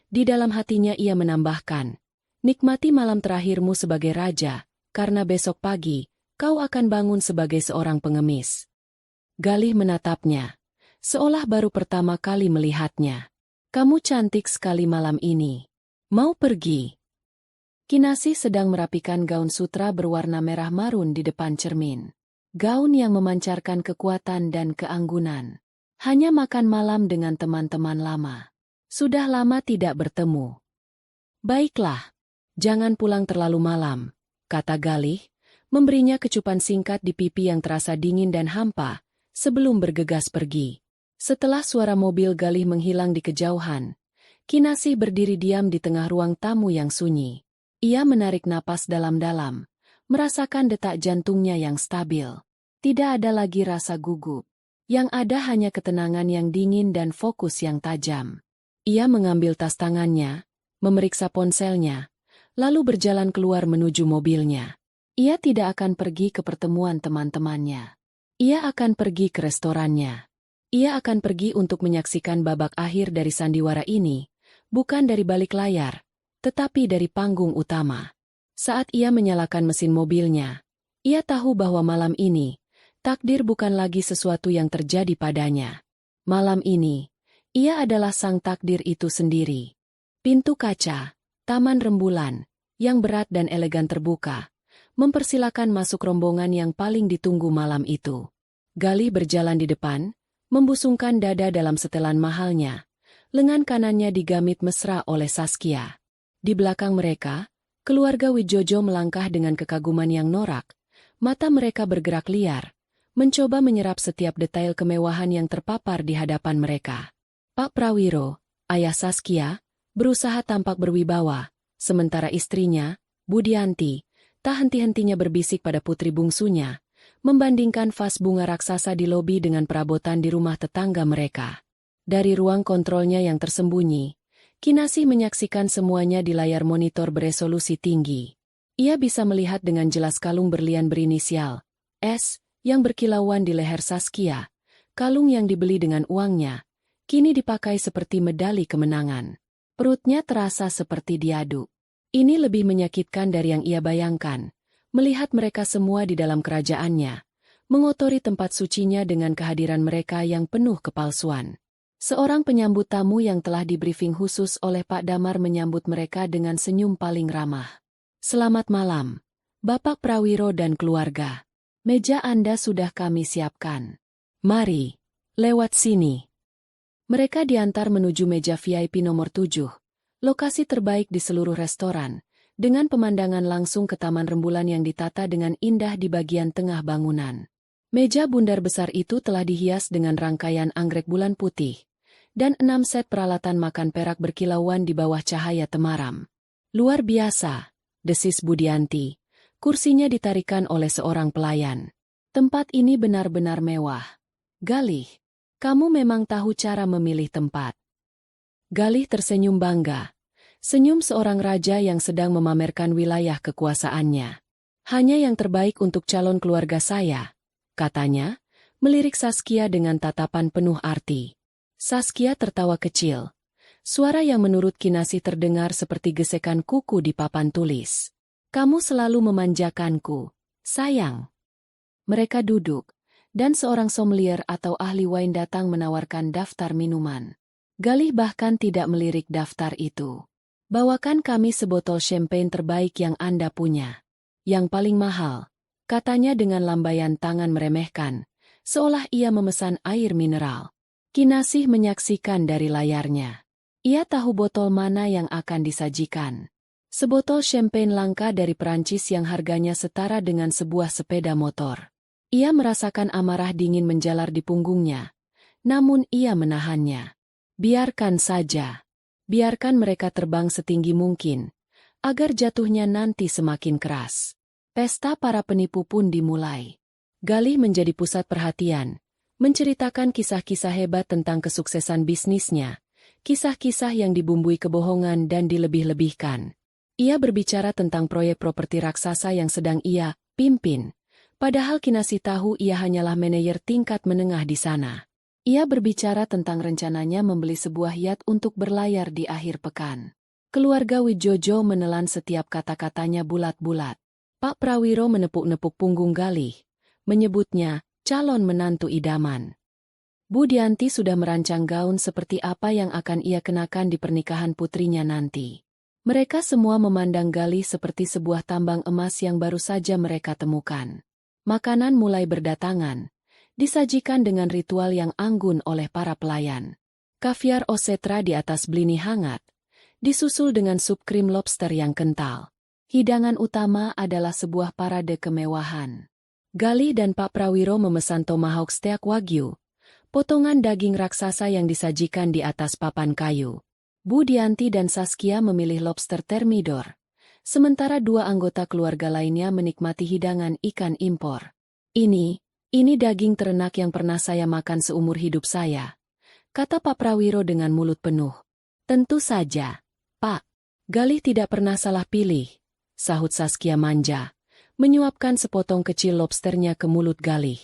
Di dalam hatinya ia menambahkan, "Nikmati malam terakhirmu sebagai raja, karena besok pagi, kau akan bangun sebagai seorang pengemis." Galih menatapnya, seolah baru pertama kali melihatnya. "Kamu cantik sekali malam ini. Mau pergi?" Kinasih sedang merapikan gaun sutra berwarna merah marun di depan cermin. Gaun yang memancarkan kekuatan dan keanggunan. "Hanya makan malam dengan teman-teman lama. Sudah lama tidak bertemu." "Baiklah, jangan pulang terlalu malam," kata Galih, memberinya kecupan singkat di pipi yang terasa dingin dan hampa, sebelum bergegas pergi. Setelah suara mobil Galih menghilang di kejauhan, Kinasih berdiri diam di tengah ruang tamu yang sunyi. Ia menarik napas dalam-dalam, merasakan detak jantungnya yang stabil. Tidak ada lagi rasa gugup. Yang ada hanya ketenangan yang dingin dan fokus yang tajam. Ia mengambil tas tangannya, memeriksa ponselnya, lalu berjalan keluar menuju mobilnya. Ia tidak akan pergi ke pertemuan teman-temannya. Ia akan pergi ke restorannya. Ia akan pergi untuk menyaksikan babak akhir dari sandiwara ini, bukan dari balik layar, tetapi dari panggung utama. Saat ia menyalakan mesin mobilnya, ia tahu bahwa malam ini, takdir bukan lagi sesuatu yang terjadi padanya. Malam ini, ia adalah sang takdir itu sendiri. Pintu kaca, taman rembulan, yang berat dan elegan terbuka, mempersilakan masuk rombongan yang paling ditunggu malam itu. Galih berjalan di depan, membusungkan dada dalam setelan mahalnya. Lengan kanannya digamit mesra oleh Saskia. Di belakang mereka, keluarga Wijojo melangkah dengan kekaguman yang norak. Mata mereka bergerak liar, mencoba menyerap setiap detail kemewahan yang terpapar di hadapan mereka. Pak Prawiro, ayah Saskia, berusaha tampak berwibawa, sementara istrinya, Budianti, tak henti-hentinya berbisik pada putri bungsunya, membandingkan vas bunga raksasa di lobi dengan perabotan di rumah tetangga mereka. Dari ruang kontrolnya yang tersembunyi, Kinasih menyaksikan semuanya di layar monitor beresolusi tinggi. Ia bisa melihat dengan jelas kalung berlian berinisial S yang berkilauan di leher Saskia, kalung yang dibeli dengan uangnya, kini dipakai seperti medali kemenangan. Perutnya terasa seperti diaduk. Ini lebih menyakitkan dari yang ia bayangkan, melihat mereka semua di dalam kerajaannya, mengotori tempat sucinya dengan kehadiran mereka yang penuh kepalsuan. Seorang penyambut tamu yang telah dibriefing khusus oleh Pak Damar menyambut mereka dengan senyum paling ramah. "Selamat malam, Bapak Prawiro dan keluarga. Meja Anda sudah kami siapkan. Mari, lewat sini." Mereka diantar menuju meja VIP nomor 7, lokasi terbaik di seluruh restoran, dengan pemandangan langsung ke taman rembulan yang ditata dengan indah di bagian tengah bangunan. Meja bundar besar itu telah dihias dengan rangkaian anggrek bulan putih, dan 6 set peralatan makan perak berkilauan di bawah cahaya temaram. "Luar biasa," desis Budianti. Kursinya ditarikan oleh seorang pelayan. "Tempat ini benar-benar mewah. Galih, kamu memang tahu cara memilih tempat." Galih tersenyum bangga. Senyum seorang raja yang sedang memamerkan wilayah kekuasaannya. "Hanya yang terbaik untuk calon keluarga saya," katanya, melirik Saskia dengan tatapan penuh arti. Saskia tertawa kecil. Suara yang menurut Kinasih terdengar seperti gesekan kuku di papan tulis. "Kamu selalu memanjakanku, sayang." Mereka duduk, dan seorang sommelier atau ahli wine datang menawarkan daftar minuman. Galih bahkan tidak melirik daftar itu. "Bawakan kami sebotol champagne terbaik yang Anda punya. Yang paling mahal," katanya dengan lambaian tangan meremehkan, seolah ia memesan air mineral. Kinasih menyaksikan dari layarnya. Ia tahu botol mana yang akan disajikan. Sebotol champagne langka dari Perancis yang harganya setara dengan sebuah sepeda motor. Ia merasakan amarah dingin menjalar di punggungnya. Namun ia menahannya. Biarkan saja. Biarkan mereka terbang setinggi mungkin, agar jatuhnya nanti semakin keras. Pesta para penipu pun dimulai. Galih menjadi pusat perhatian, menceritakan kisah-kisah hebat tentang kesuksesan bisnisnya, kisah-kisah yang dibumbui kebohongan dan dilebih-lebihkan. Ia berbicara tentang proyek properti raksasa yang sedang ia pimpin, padahal Kinasih tahu ia hanyalah manajer tingkat menengah di sana. Ia berbicara tentang rencananya membeli sebuah yacht untuk berlayar di akhir pekan. Keluarga Wijojo menelan setiap kata-katanya bulat-bulat. Pak Prawiro menepuk-nepuk punggung Galih, menyebutnya calon menantu idaman. Budianti sudah merancang gaun seperti apa yang akan ia kenakan di pernikahan putrinya nanti. Mereka semua memandang Galih seperti sebuah tambang emas yang baru saja mereka temukan. Makanan mulai berdatangan, disajikan dengan ritual yang anggun oleh para pelayan. Kaviar osetra di atas blini hangat, disusul dengan sup krim lobster yang kental. Hidangan utama adalah sebuah parade kemewahan. Galih dan Pak Prawiro memesan tomahawk steak wagyu, potongan daging raksasa yang disajikan di atas papan kayu. Budianti dan Saskia memilih lobster thermidor, sementara 2 anggota keluarga lainnya menikmati hidangan ikan impor. Ini daging ternak yang pernah saya makan seumur hidup saya," kata Pak Prawiro dengan mulut penuh. "Tentu saja, Pak. Galih tidak pernah salah pilih," sahut Saskia manja, menyuapkan sepotong kecil lobsternya ke mulut Galih.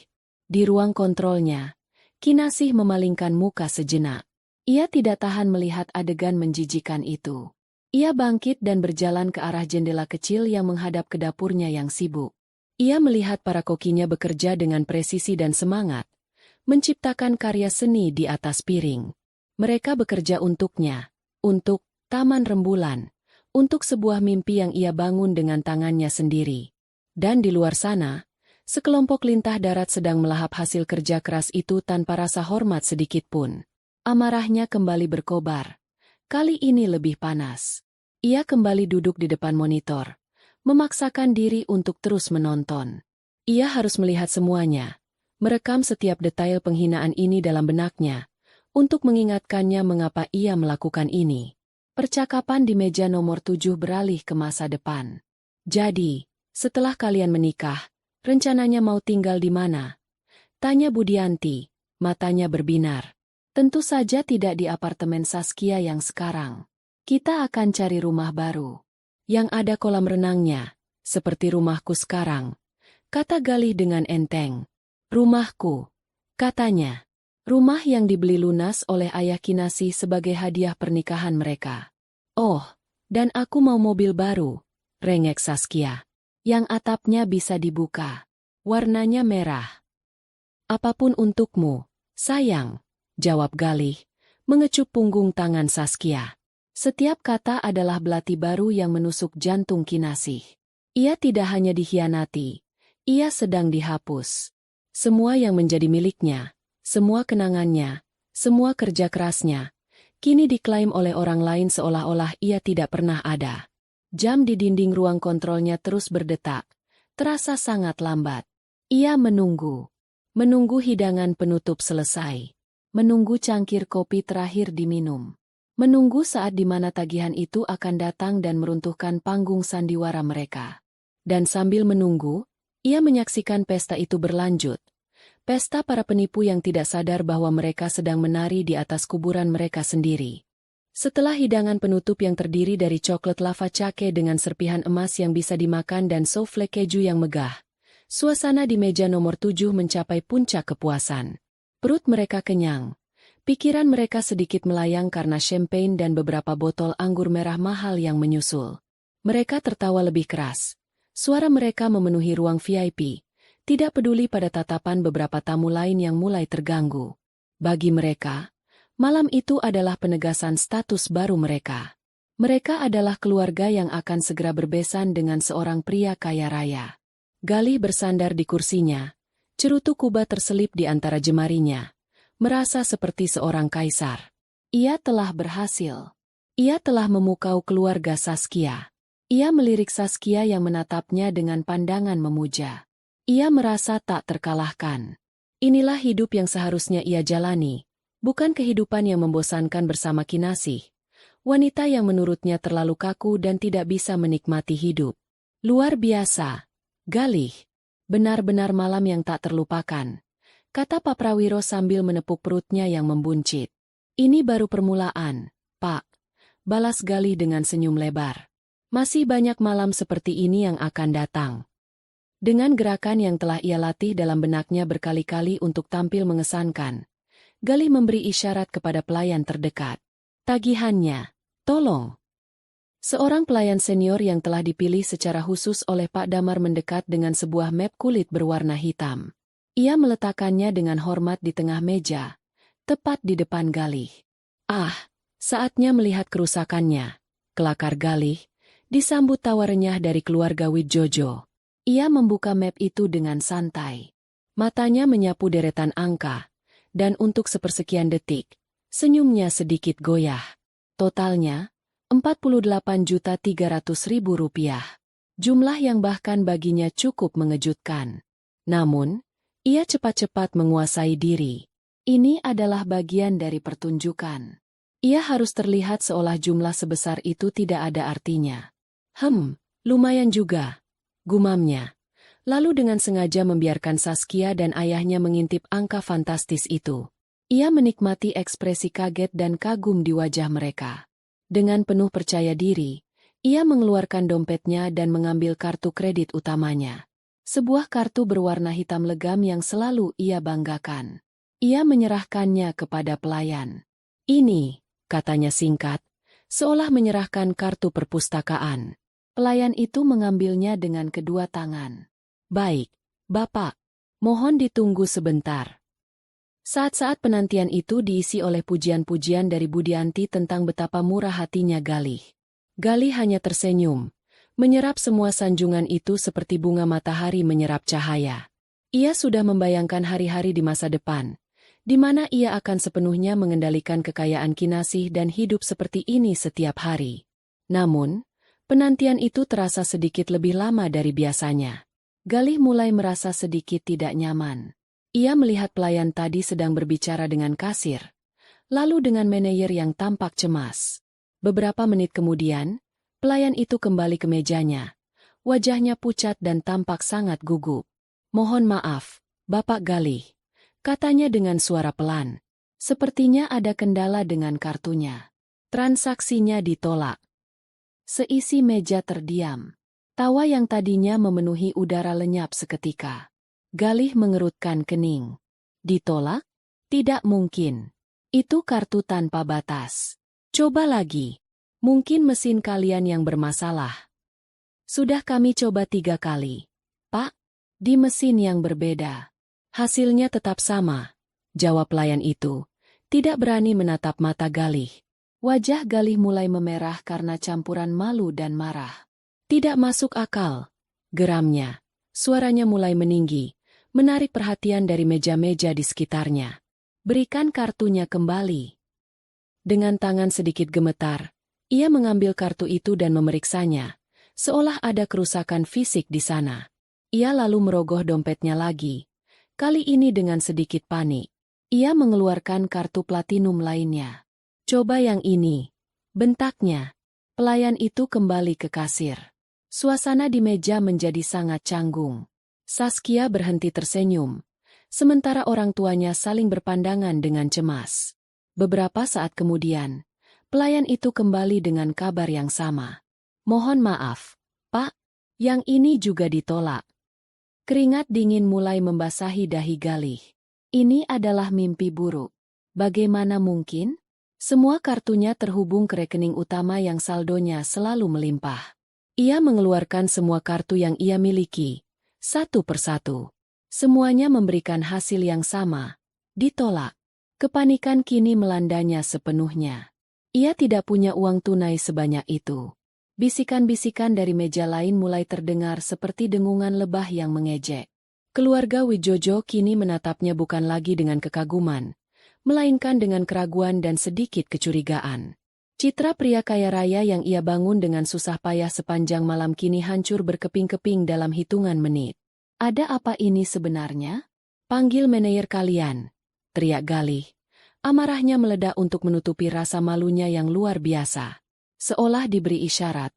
Di ruang kontrolnya, Kinasih memalingkan muka sejenak. Ia tidak tahan melihat adegan menjijikan itu. Ia bangkit dan berjalan ke arah jendela kecil yang menghadap ke dapurnya yang sibuk. Ia melihat para kokinya bekerja dengan presisi dan semangat, menciptakan karya seni di atas piring. Mereka bekerja untuknya, untuk Taman Rembulan, untuk sebuah mimpi yang ia bangun dengan tangannya sendiri. Dan di luar sana, sekelompok lintah darat sedang melahap hasil kerja keras itu tanpa rasa hormat sedikitpun. Amarahnya kembali berkobar. Kali ini lebih panas. Ia kembali duduk di depan monitor, memaksakan diri untuk terus menonton. Ia harus melihat semuanya, merekam setiap detail penghinaan ini dalam benaknya, untuk mengingatkannya mengapa ia melakukan ini. Percakapan di meja nomor 7 beralih ke masa depan. "Jadi, setelah kalian menikah, rencananya mau tinggal di mana?" tanya Budianti, matanya berbinar. "Tentu saja tidak di apartemen Saskia yang sekarang. Kita akan cari rumah baru, yang ada kolam renangnya, seperti rumahku sekarang," kata Galih dengan enteng. "Rumahku," katanya. Rumah yang dibeli lunas oleh ayah Kinasih sebagai hadiah pernikahan mereka. Oh, dan aku mau mobil baru, rengek Saskia. Yang atapnya bisa dibuka. Warnanya merah. Apapun untukmu, sayang, jawab Galih, mengecup punggung tangan Saskia. Setiap kata adalah belati baru yang menusuk jantung Kinasih. Ia tidak hanya dikhianati, ia sedang dihapus. Semua yang menjadi miliknya, semua kenangannya, semua kerja kerasnya, kini diklaim oleh orang lain seolah-olah ia tidak pernah ada. Jam di dinding ruang kontrolnya terus berdetak, terasa sangat lambat. Ia menunggu. Menunggu hidangan penutup selesai. Menunggu cangkir kopi terakhir diminum. Menunggu saat di mana tagihan itu akan datang dan meruntuhkan panggung sandiwara mereka. Dan sambil menunggu, ia menyaksikan pesta itu berlanjut. Pesta para penipu yang tidak sadar bahwa mereka sedang menari di atas kuburan mereka sendiri. Setelah hidangan penutup yang terdiri dari coklat lava cake dengan serpihan emas yang bisa dimakan dan souffle keju yang megah, suasana di meja nomor 7 mencapai puncak kepuasan. Perut mereka kenyang. Pikiran mereka sedikit melayang karena champagne dan beberapa botol anggur merah mahal yang menyusul. Mereka tertawa lebih keras. Suara mereka memenuhi ruang VIP, tidak peduli pada tatapan beberapa tamu lain yang mulai terganggu. Bagi mereka, malam itu adalah penegasan status baru mereka. Mereka adalah keluarga yang akan segera berbesan dengan seorang pria kaya raya. Galih bersandar di kursinya, cerutu kubah terselip di antara jemarinya. Merasa seperti seorang kaisar. Ia telah berhasil. Ia telah memukau keluarga Saskia. Ia melirik Saskia yang menatapnya dengan pandangan memuja. Ia merasa tak terkalahkan. Inilah hidup yang seharusnya ia jalani, bukan kehidupan yang membosankan bersama Kinasih, wanita yang menurutnya terlalu kaku dan tidak bisa menikmati hidup. Luar biasa, Galih. Benar-benar malam yang tak terlupakan. Kata Pak Prawiro sambil menepuk perutnya yang membuncit. Ini baru permulaan, Pak. Balas Galih dengan senyum lebar. Masih banyak malam seperti ini yang akan datang. Dengan gerakan yang telah ia latih dalam benaknya berkali-kali untuk tampil mengesankan, Galih memberi isyarat kepada pelayan terdekat. Tagihannya, tolong. Seorang pelayan senior yang telah dipilih secara khusus oleh Pak Damar mendekat dengan sebuah map kulit berwarna hitam. Ia meletakkannya dengan hormat di tengah meja, tepat di depan Galih. Ah, saatnya melihat kerusakannya. Kelakar Galih, disambut tawa renyah dari keluarga Widjojo. Ia membuka map itu dengan santai. Matanya menyapu deretan angka, dan untuk sepersekian detik, senyumnya sedikit goyah. Totalnya, Rp48.300.000. Jumlah yang bahkan baginya cukup mengejutkan. Namun, ia cepat-cepat menguasai diri. Ini adalah bagian dari pertunjukan. Ia harus terlihat seolah jumlah sebesar itu tidak ada artinya. Lumayan juga, gumamnya. Lalu dengan sengaja membiarkan Saskia dan ayahnya mengintip angka fantastis itu. Ia menikmati ekspresi kaget dan kagum di wajah mereka. Dengan penuh percaya diri, ia mengeluarkan dompetnya dan mengambil kartu kredit utamanya. Sebuah kartu berwarna hitam legam yang selalu ia banggakan. Ia menyerahkannya kepada pelayan. Ini, katanya singkat, seolah menyerahkan kartu perpustakaan. Pelayan itu mengambilnya dengan kedua tangan. Baik, Bapak. Mohon ditunggu sebentar. Saat-saat penantian itu diisi oleh pujian-pujian dari Budianti tentang betapa murah hatinya Galih. Galih hanya tersenyum. Menyerap semua sanjungan itu seperti bunga matahari menyerap cahaya. Ia sudah membayangkan hari-hari di masa depan, di mana ia akan sepenuhnya mengendalikan kekayaan Kinasih dan hidup seperti ini setiap hari. Namun, penantian itu terasa sedikit lebih lama dari biasanya. Galih mulai merasa sedikit tidak nyaman. Ia melihat pelayan tadi sedang berbicara dengan kasir, lalu dengan manajer yang tampak cemas. Beberapa menit kemudian, pelayan itu kembali ke mejanya. Wajahnya pucat dan tampak sangat gugup. Mohon maaf, Bapak Galih, katanya dengan suara pelan. Sepertinya ada kendala dengan kartunya. Transaksinya ditolak. Seisi meja terdiam. Tawa yang tadinya memenuhi udara lenyap seketika. Galih mengerutkan kening. Ditolak? Tidak mungkin. Itu kartu tanpa batas. Coba lagi. Mungkin mesin kalian yang bermasalah. Sudah kami coba 3 kali. Pak, di mesin yang berbeda. Hasilnya tetap sama, jawab pelayan itu. Tidak berani menatap mata Galih. Wajah Galih mulai memerah karena campuran malu dan marah. Tidak masuk akal, geramnya. Suaranya mulai meninggi, menarik perhatian dari meja-meja di sekitarnya. Berikan kartunya kembali. Dengan tangan sedikit gemetar, ia mengambil kartu itu dan memeriksanya, seolah ada kerusakan fisik di sana. Ia lalu merogoh dompetnya lagi, kali ini dengan sedikit panik. Ia mengeluarkan kartu platinum lainnya. Coba yang ini, bentaknya. Pelayan itu kembali ke kasir. Suasana di meja menjadi sangat canggung. Saskia berhenti tersenyum, sementara orang tuanya saling berpandangan dengan cemas. Beberapa saat kemudian, pelayan itu kembali dengan kabar yang sama. Mohon maaf, Pak, yang ini juga ditolak. Keringat dingin mulai membasahi dahi Galih. Ini adalah mimpi buruk. Bagaimana mungkin? Semua kartunya terhubung ke rekening utama yang saldonya selalu melimpah. Ia mengeluarkan semua kartu yang ia miliki, satu persatu. Semuanya memberikan hasil yang sama, ditolak. Kepanikan kini melandanya sepenuhnya. Ia tidak punya uang tunai sebanyak itu. Bisikan-bisikan dari meja lain mulai terdengar seperti dengungan lebah yang mengejek. Keluarga Wijojo kini menatapnya bukan lagi dengan kekaguman, melainkan dengan keraguan dan sedikit kecurigaan. Citra pria kaya raya yang ia bangun dengan susah payah sepanjang malam kini hancur berkeping-keping dalam hitungan menit. Ada apa ini sebenarnya? Panggil manajer kalian, teriak Galih. Amarahnya meledak untuk menutupi rasa malunya yang luar biasa. Seolah diberi isyarat,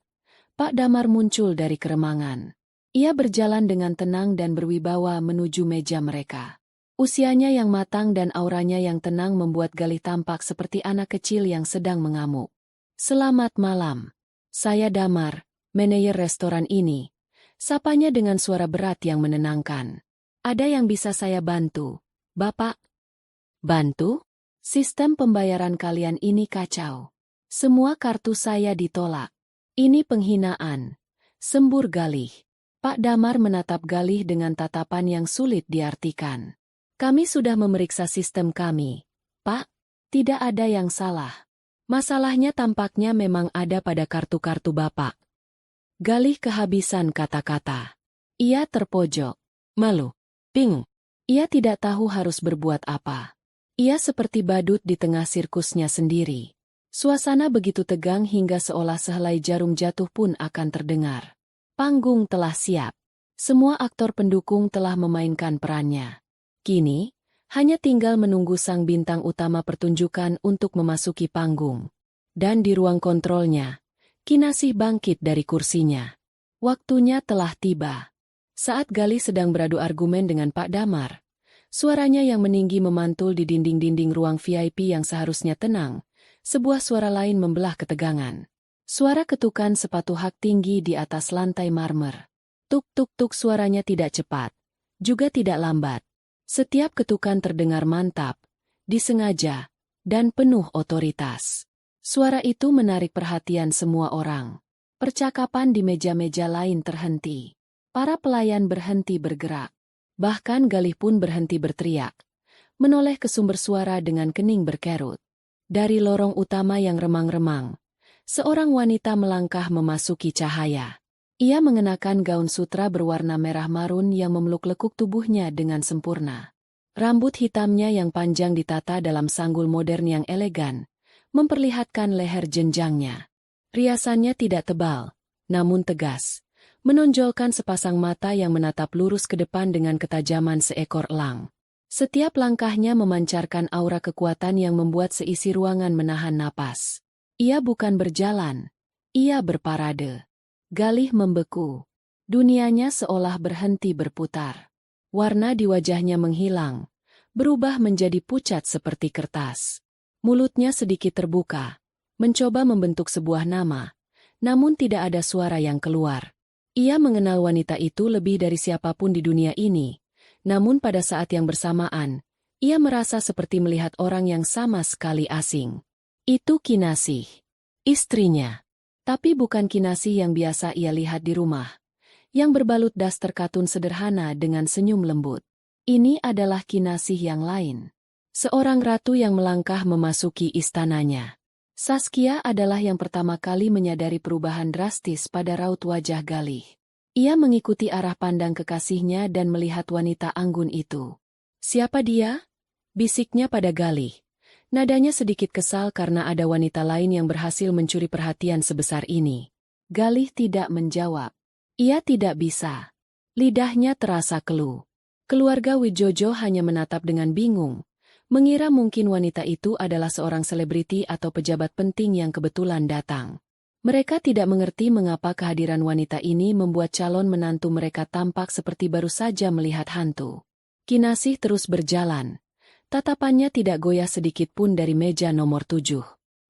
Pak Damar muncul dari keremangan. Ia berjalan dengan tenang dan berwibawa menuju meja mereka. Usianya yang matang dan auranya yang tenang membuat Galih tampak seperti anak kecil yang sedang mengamuk. Selamat malam. Saya Damar, manajer restoran ini. Sapanya dengan suara berat yang menenangkan. Ada yang bisa saya bantu, Bapak? Bantu? Sistem pembayaran kalian ini kacau. Semua kartu saya ditolak. Ini penghinaan. Sembur Galih. Pak Damar menatap Galih dengan tatapan yang sulit diartikan. Kami sudah memeriksa sistem kami, Pak. Tidak ada yang salah. Masalahnya tampaknya memang ada pada kartu-kartu Bapak. Galih kehabisan kata-kata. Ia terpojok, malu, bingung. Ia tidak tahu harus berbuat apa. Ia seperti badut di tengah sirkusnya sendiri. Suasana begitu tegang hingga seolah sehelai jarum jatuh pun akan terdengar. Panggung telah siap. Semua aktor pendukung telah memainkan perannya. Kini, hanya tinggal menunggu sang bintang utama pertunjukan untuk memasuki panggung. Dan di ruang kontrolnya, Kinasih bangkit dari kursinya. Waktunya telah tiba. Saat Galih sedang beradu argumen dengan Pak Damar, suaranya yang meninggi memantul di dinding-dinding ruang VIP yang seharusnya tenang. Sebuah suara lain membelah ketegangan. Suara ketukan sepatu hak tinggi di atas lantai marmer. Tuk-tuk-tuk suaranya tidak cepat, juga tidak lambat. Setiap ketukan terdengar mantap, disengaja, dan penuh otoritas. Suara itu menarik perhatian semua orang. Percakapan di meja-meja lain terhenti. Para pelayan berhenti bergerak. Bahkan Galih pun berhenti berteriak. Menoleh ke sumber suara dengan kening berkerut. Dari lorong utama yang remang-remang, seorang wanita melangkah memasuki cahaya. Ia mengenakan gaun sutra berwarna merah marun yang memeluk lekuk tubuhnya dengan sempurna. Rambut hitamnya yang panjang ditata dalam sanggul modern yang elegan, memperlihatkan leher jenjangnya. Riasannya tidak tebal, namun tegas, menonjolkan sepasang mata yang menatap lurus ke depan dengan ketajaman seekor elang. Setiap langkahnya memancarkan aura kekuatan yang membuat seisi ruangan menahan napas. Ia bukan berjalan, ia berparade. Galih membeku. Dunianya seolah berhenti berputar. Warna di wajahnya menghilang, berubah menjadi pucat seperti kertas. Mulutnya sedikit terbuka, mencoba membentuk sebuah nama, namun tidak ada suara yang keluar. Ia mengenal wanita itu lebih dari siapapun di dunia ini, namun pada saat yang bersamaan, Ia merasa seperti melihat orang yang sama sekali asing. Itu Kinasih, istrinya. Tapi bukan Kinasih yang biasa ia lihat di rumah, yang berbalut daster katun sederhana dengan senyum lembut. Ini adalah Kinasih yang lain. Seorang ratu yang melangkah memasuki istananya. Saskia adalah yang pertama kali menyadari perubahan drastis pada raut wajah Galih. Ia mengikuti arah pandang kekasihnya dan melihat wanita anggun itu. "Siapa dia?" bisiknya pada Galih. Nadanya sedikit kesal karena ada wanita lain yang berhasil mencuri perhatian sebesar ini. Galih tidak menjawab. Ia tidak bisa. Lidahnya terasa keluh. Keluarga Wijojo hanya menatap dengan bingung, mengira mungkin wanita itu adalah seorang selebriti atau pejabat penting yang kebetulan datang. Mereka tidak mengerti mengapa kehadiran wanita ini membuat calon menantu mereka tampak seperti baru saja melihat hantu. Kinasih terus berjalan. Tatapannya tidak goyah sedikit pun dari meja nomor 7.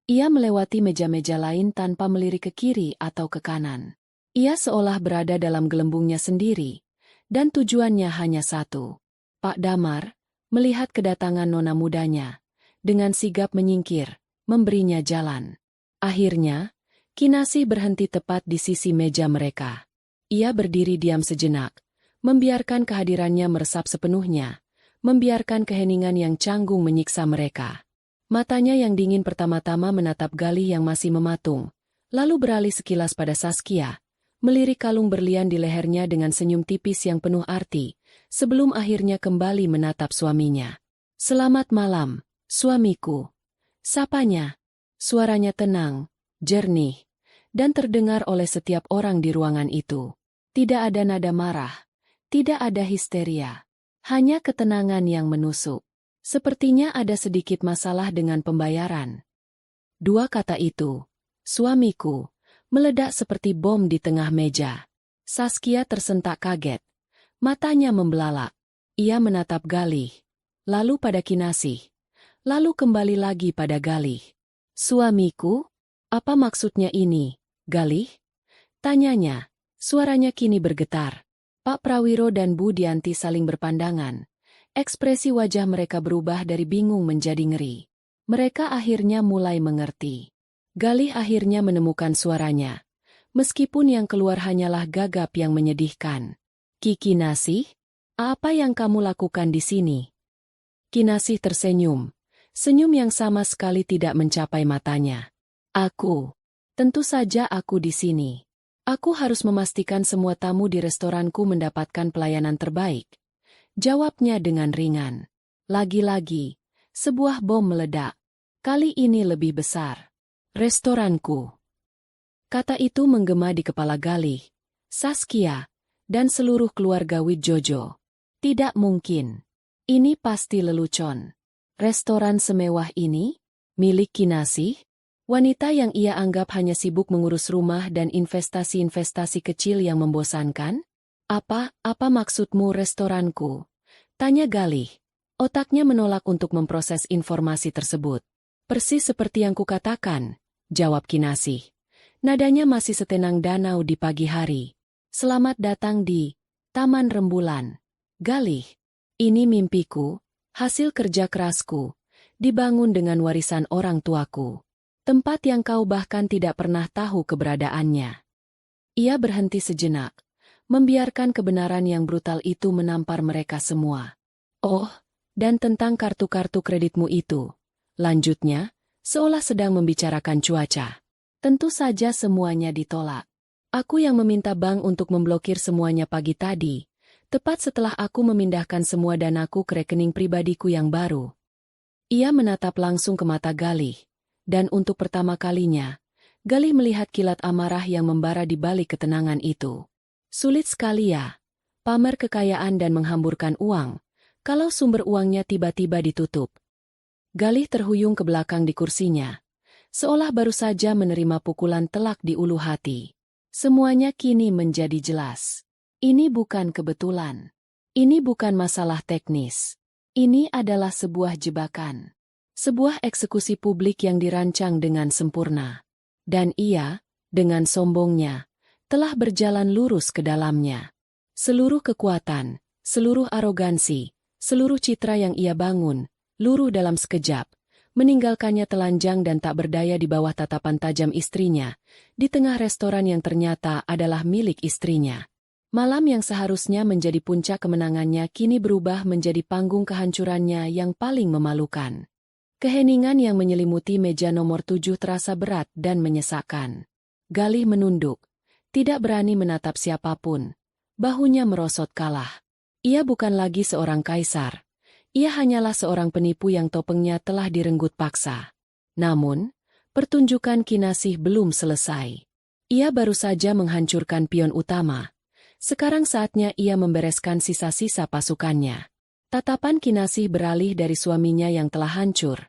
Ia melewati meja-meja lain tanpa melirik ke kiri atau ke kanan. Ia seolah berada dalam gelembungnya sendiri, dan tujuannya hanya satu. Pak Damar, melihat kedatangan nona mudanya, dengan sigap menyingkir, memberinya jalan. Akhirnya, Kinasih berhenti tepat di sisi meja mereka. Ia berdiri diam sejenak, membiarkan kehadirannya meresap sepenuhnya, membiarkan keheningan yang canggung menyiksa mereka. Matanya yang dingin pertama-tama menatap Galih yang masih mematung, lalu beralih sekilas pada Saskia, melirik kalung berlian di lehernya dengan senyum tipis yang penuh arti, sebelum akhirnya kembali menatap suaminya. "Selamat malam, suamiku." Sapanya. Suaranya tenang, jernih, dan terdengar oleh setiap orang di ruangan itu. Tidak ada nada marah, tidak ada histeria. Hanya ketenangan yang menusuk. Sepertinya ada sedikit masalah dengan pembayaran. Dua kata itu, "suamiku," meledak seperti bom di tengah meja. Saskia tersentak kaget. Matanya membelalak. Ia menatap Galih, lalu pada Kinasih, lalu kembali lagi pada Galih. "Suamiku? Apa maksudnya ini, Galih?" tanyanya. Suaranya kini bergetar. Pak Prawiro dan Bu Dianti saling berpandangan. Ekspresi wajah mereka berubah dari bingung menjadi ngeri. Mereka akhirnya mulai mengerti. Galih akhirnya menemukan suaranya. Meskipun yang keluar hanyalah gagap yang menyedihkan. "Kinasih, apa yang kamu lakukan di sini?" Kinasih tersenyum. Senyum yang sama sekali tidak mencapai matanya. Tentu saja aku di sini. Aku harus memastikan semua tamu di restoranku mendapatkan pelayanan terbaik." Jawabnya dengan ringan. Lagi-lagi, sebuah bom meledak. Kali ini lebih besar. "Restoranku." Kata itu menggema di kepala Galih, Saskia, dan seluruh keluarga Wijojo. Tidak mungkin. Ini pasti lelucon. Restoran semewah ini? Milik Kinasih? Wanita yang ia anggap hanya sibuk mengurus rumah dan investasi-investasi kecil yang membosankan? Apa maksudmu restoranku?" tanya Galih. Otaknya menolak untuk memproses informasi tersebut. "Persis seperti yang kukatakan," jawab Kinasih. Nadanya masih setenang danau di pagi hari. "Selamat datang di Taman Rembulan, Galih. Ini mimpiku, hasil kerja kerasku, dibangun dengan warisan orang tuaku. Tempat yang kau bahkan tidak pernah tahu keberadaannya." Ia berhenti sejenak, membiarkan kebenaran yang brutal itu menampar mereka semua. "Oh, dan tentang kartu-kartu kreditmu itu," lanjutnya, seolah sedang membicarakan cuaca. "Tentu saja semuanya ditolak. Aku yang meminta bank untuk memblokir semuanya pagi tadi, tepat setelah aku memindahkan semua danaku ke rekening pribadiku yang baru." Ia menatap langsung ke mata Galih. Dan untuk pertama kalinya, Galih melihat kilat amarah yang membara di balik ketenangan itu. Sulit sekali ya, pamer kekayaan dan menghamburkan uang, kalau sumber uangnya tiba-tiba ditutup. Galih terhuyung ke belakang di kursinya, seolah baru saja menerima pukulan telak di ulu hati. Semuanya kini menjadi jelas. Ini bukan kebetulan. Ini bukan masalah teknis. Ini adalah sebuah jebakan. Sebuah eksekusi publik yang dirancang dengan sempurna. Dan ia, dengan sombongnya, telah berjalan lurus ke dalamnya. Seluruh kekuatan, seluruh arogansi, Seluruh citra yang ia bangun, luruh dalam sekejap, meninggalkannya telanjang dan tak berdaya di bawah tatapan tajam istrinya, di tengah restoran yang ternyata adalah milik istrinya. Malam yang seharusnya menjadi puncak kemenangannya kini berubah menjadi panggung kehancurannya yang paling memalukan. Keheningan yang menyelimuti meja nomor 7 terasa berat dan menyesakkan. Galih menunduk, tidak berani menatap siapapun. Bahunya merosot kalah. Ia bukan lagi seorang kaisar. Ia hanyalah seorang penipu yang topengnya telah direnggut paksa. Namun, pertunjukan Kinasih belum selesai. Ia baru saja menghancurkan pion utama. Sekarang saatnya ia membereskan sisa-sisa pasukannya. Tatapan Kinasih beralih dari suaminya yang telah hancur.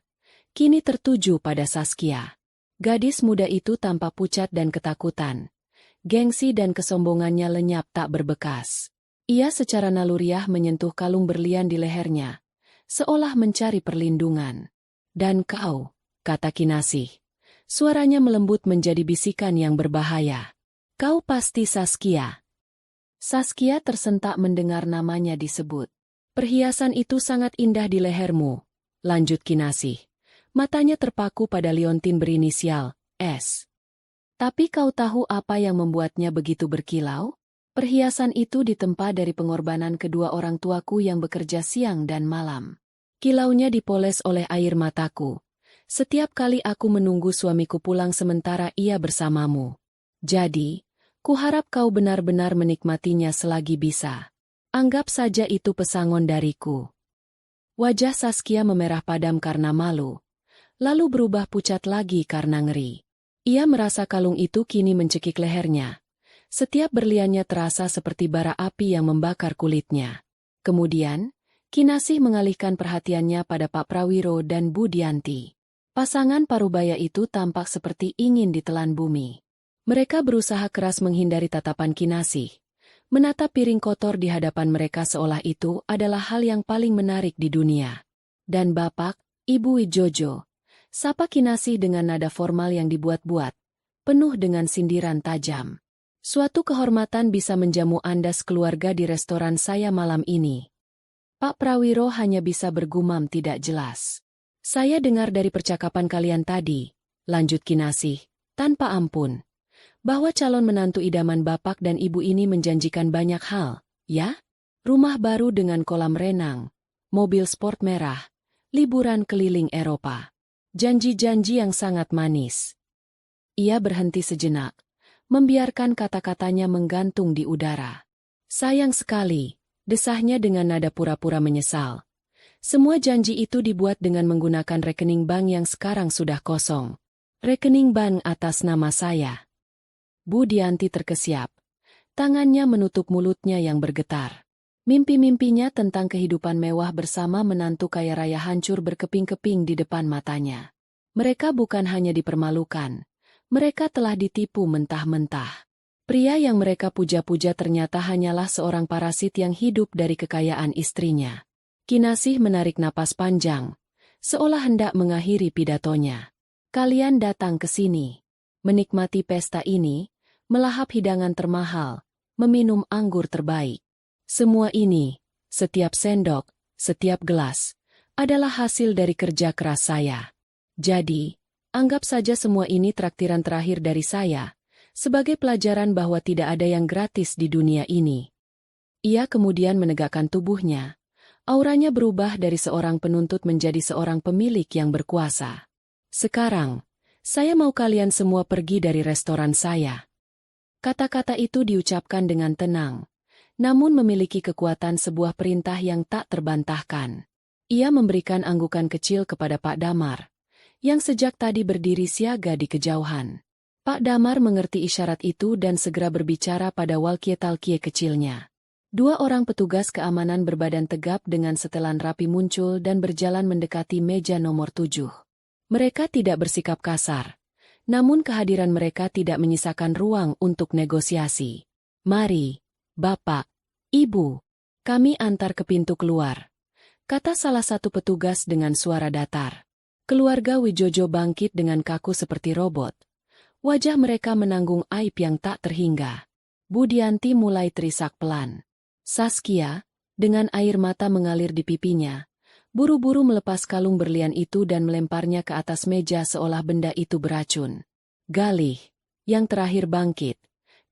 Kini tertuju pada Saskia. Gadis muda itu tampak pucat dan ketakutan. Gengsi dan kesombongannya lenyap tak berbekas. Ia secara naluriah menyentuh kalung berlian di lehernya, seolah mencari perlindungan. Dan kau, kata Kinasih. Suaranya melembut menjadi bisikan yang berbahaya. Kau pasti Saskia. Saskia tersentak mendengar namanya disebut. Perhiasan itu sangat indah di lehermu, lanjut Kinasih. Matanya terpaku pada liontin berinisial S. Tapi kau tahu apa yang membuatnya begitu berkilau? Perhiasan itu ditempa dari pengorbanan kedua orang tuaku yang bekerja siang dan malam. Kilaunya dipoles oleh air mataku. Setiap kali aku menunggu suamiku pulang sementara ia bersamamu. Jadi, kuharap kau benar-benar menikmatinya selagi bisa. Anggap saja itu pesangon dariku. Wajah Saskia memerah padam karena malu, lalu berubah pucat lagi karena ngeri. Ia merasa kalung itu kini mencekik lehernya. Setiap berliannya terasa seperti bara api yang membakar kulitnya. Kemudian, Kinasih mengalihkan perhatiannya pada Pak Prawiro dan Bu Dianti. Pasangan parubaya itu tampak seperti ingin ditelan bumi. Mereka berusaha keras menghindari tatapan Kinasih. Menatap piring kotor di hadapan mereka seolah itu adalah hal yang paling menarik di dunia. Dan Bapak, Ibu Wijojo, sapa Kinasih dengan nada formal yang dibuat-buat, penuh dengan sindiran tajam. Suatu kehormatan bisa menjamu Anda sekeluarga di restoran saya malam ini. Pak Prawiro hanya bisa bergumam tidak jelas. Saya dengar dari percakapan kalian tadi, lanjut Kinasih, tanpa ampun, bahwa calon menantu idaman Bapak dan Ibu ini menjanjikan banyak hal, ya? Rumah baru dengan kolam renang, mobil sport merah, liburan keliling Eropa. Janji-janji yang sangat manis. Ia berhenti sejenak, membiarkan kata-katanya menggantung di udara. Sayang sekali, desahnya dengan nada pura-pura menyesal. Semua janji itu dibuat dengan menggunakan rekening bank yang sekarang sudah kosong. Rekening bank atas nama saya. Bu Dianti terkesiap. Tangannya menutup mulutnya yang bergetar. Mimpi-mimpinya tentang kehidupan mewah bersama menantu kaya raya hancur berkeping-keping di depan matanya. Mereka bukan hanya dipermalukan. Mereka telah ditipu mentah-mentah. Pria yang mereka puja-puja ternyata hanyalah seorang parasit yang hidup dari kekayaan istrinya. Kinasih menarik napas panjang, seolah hendak mengakhiri pidatonya. Kalian datang ke sini, menikmati pesta ini, melahap hidangan termahal, meminum anggur terbaik. Semua ini, setiap sendok, setiap gelas, adalah hasil dari kerja keras saya. Jadi, anggap saja semua ini traktiran terakhir dari saya, sebagai pelajaran bahwa tidak ada yang gratis di dunia ini. Ia kemudian menegakkan tubuhnya. Auranya berubah dari seorang penuntut menjadi seorang pemilik yang berkuasa. Sekarang, saya mau kalian semua pergi dari restoran saya. Kata-kata itu diucapkan dengan tenang, namun memiliki kekuatan sebuah perintah yang tak terbantahkan. Ia memberikan anggukan kecil kepada Pak Damar, yang sejak tadi berdiri siaga di kejauhan. Pak Damar mengerti isyarat itu dan segera berbicara pada walkie-talkie kecilnya. Dua orang petugas keamanan berbadan tegap dengan setelan rapi muncul dan berjalan mendekati meja nomor 7. Mereka tidak bersikap kasar, namun kehadiran mereka tidak menyisakan ruang untuk negosiasi. Mari, Bapak, Ibu, kami antar ke pintu keluar, kata salah satu petugas dengan suara datar. Keluarga Wijojo bangkit dengan kaku seperti robot. Wajah mereka menanggung aib yang tak terhingga. Bu Dianti mulai terisak pelan. Saskia, Dengan air mata mengalir di pipinya, buru-buru melepas kalung berlian itu dan melemparnya ke atas meja seolah benda itu beracun. Galih, yang terakhir bangkit,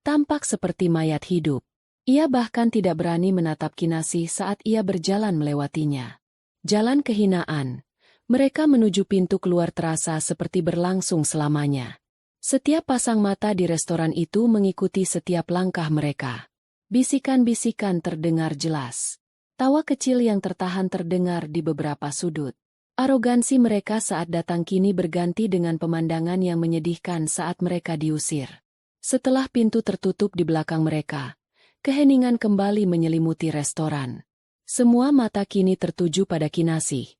tampak seperti mayat hidup. Ia bahkan tidak berani menatap Kinasih saat ia berjalan melewatinya. Jalan kehinaan. Mereka menuju pintu keluar terasa seperti berlangsung selamanya. Setiap pasang mata di restoran itu mengikuti setiap langkah mereka. Bisikan-bisikan terdengar jelas. Tawa kecil yang tertahan terdengar di beberapa sudut. Arogansi mereka saat datang kini berganti dengan pemandangan yang menyedihkan saat mereka diusir. Setelah pintu tertutup di belakang mereka, keheningan kembali menyelimuti restoran. Semua mata kini tertuju pada Kinasih,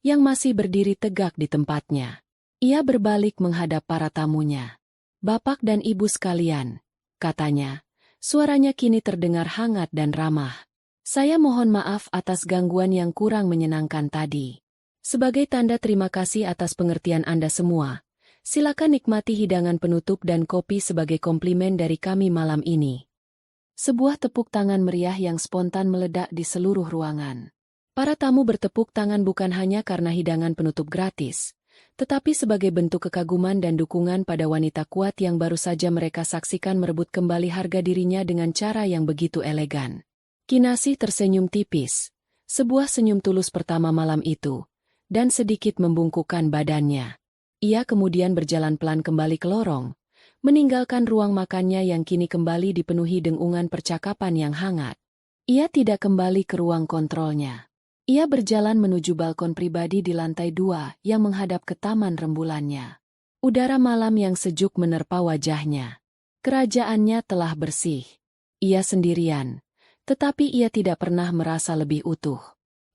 yang masih berdiri tegak di tempatnya. Ia berbalik menghadap para tamunya. "Bapak dan Ibu sekalian," katanya. Suaranya kini terdengar hangat dan ramah. "Saya mohon maaf atas gangguan yang kurang menyenangkan tadi. Sebagai tanda terima kasih atas pengertian Anda semua, silakan nikmati hidangan penutup dan kopi sebagai komplimen dari kami malam ini." Sebuah tepuk tangan meriah yang spontan meledak di seluruh ruangan. Para tamu bertepuk tangan bukan hanya karena hidangan penutup gratis, tetapi sebagai bentuk kekaguman dan dukungan pada wanita kuat yang baru saja mereka saksikan merebut kembali harga dirinya dengan cara yang begitu elegan. Kinasih tersenyum tipis, sebuah senyum tulus pertama malam itu, dan sedikit membungkukkan badannya. Ia kemudian berjalan pelan kembali ke lorong, meninggalkan ruang makannya yang kini kembali dipenuhi dengungan percakapan yang hangat. Ia tidak kembali ke ruang kontrolnya. Ia berjalan menuju balkon pribadi di lantai 2 yang menghadap ke taman rembulannya. Udara malam yang sejuk menerpa wajahnya. Kerajaannya telah bersih. Ia sendirian, tetapi ia tidak pernah merasa lebih utuh.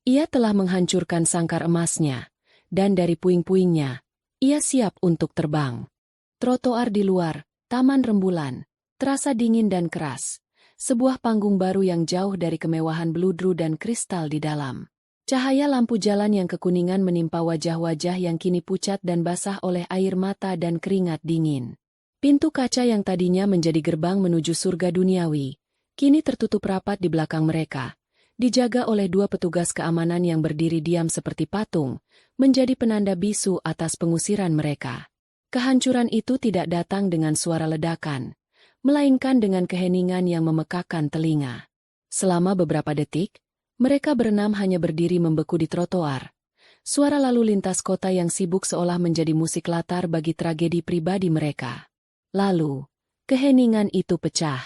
Ia telah menghancurkan sangkar emasnya, dan dari puing-puingnya, ia siap untuk terbang. Trotoar di luar, taman rembulan, terasa dingin dan keras. Sebuah panggung baru yang jauh dari kemewahan bludru dan kristal di dalam. Cahaya lampu jalan yang kekuningan menimpa wajah-wajah yang kini pucat dan basah oleh air mata dan keringat dingin. Pintu kaca yang tadinya menjadi gerbang menuju surga duniawi, kini tertutup rapat di belakang mereka, dijaga oleh 2 petugas keamanan yang berdiri diam seperti patung, menjadi penanda bisu atas pengusiran mereka. Kehancuran itu tidak datang dengan suara ledakan, melainkan dengan keheningan yang memekakkan telinga. Selama beberapa detik, mereka berenam hanya berdiri membeku di trotoar. Suara lalu lintas kota yang sibuk seolah menjadi musik latar bagi tragedi pribadi mereka. Lalu, keheningan itu pecah.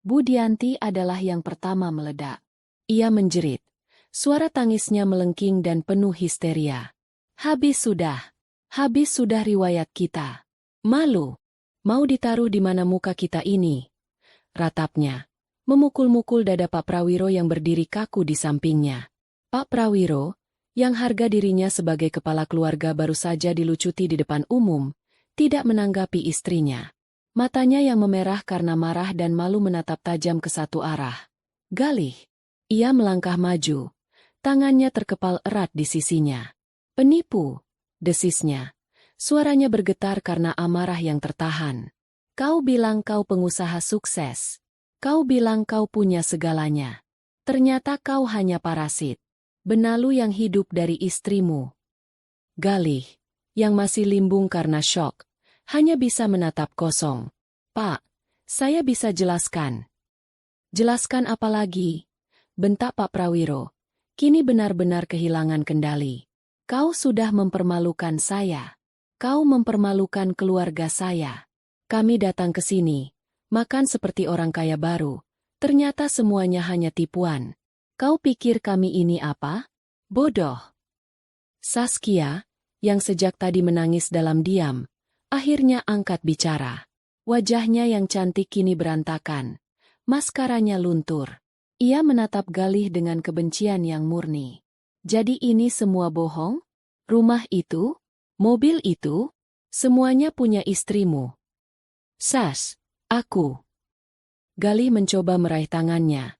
Budianti adalah yang pertama meledak. Ia menjerit. Suara tangisnya melengking dan penuh histeria. Habis sudah riwayat kita. Malu. Mau ditaruh di mana muka kita ini?" Ratapnya. Memukul-mukul dada Pak Prawiro yang berdiri kaku di sampingnya. Pak Prawiro, yang harga dirinya sebagai kepala keluarga baru saja dilucuti di depan umum, tidak menanggapi istrinya. Matanya yang memerah karena marah dan malu menatap tajam ke satu arah. Galih. Ia melangkah maju. Tangannya terkepal erat di sisinya. "Penipu," desisnya. Suaranya bergetar karena amarah yang tertahan. "Kau bilang kau pengusaha sukses. Kau bilang kau punya segalanya. Ternyata kau hanya parasit. Benalu yang hidup dari istrimu." Galih, yang masih limbung karena syok, hanya bisa menatap kosong. "Pak, saya bisa jelaskan." "Jelaskan apa lagi?" bentak Pak Prawiro, kini benar-benar kehilangan kendali. "Kau sudah mempermalukan saya. Kau mempermalukan keluarga saya. Kami datang ke sini, makan seperti orang kaya baru. Ternyata semuanya hanya tipuan. Kau pikir kami ini apa? Bodoh." Saskia, yang sejak tadi menangis dalam diam, akhirnya angkat bicara. Wajahnya yang cantik kini berantakan. Maskaranya luntur. Ia menatap Galih dengan kebencian yang murni. "Jadi ini semua bohong? Rumah itu? Mobil itu? Semuanya punya istrimu?" Aku." Galih mencoba meraih tangannya,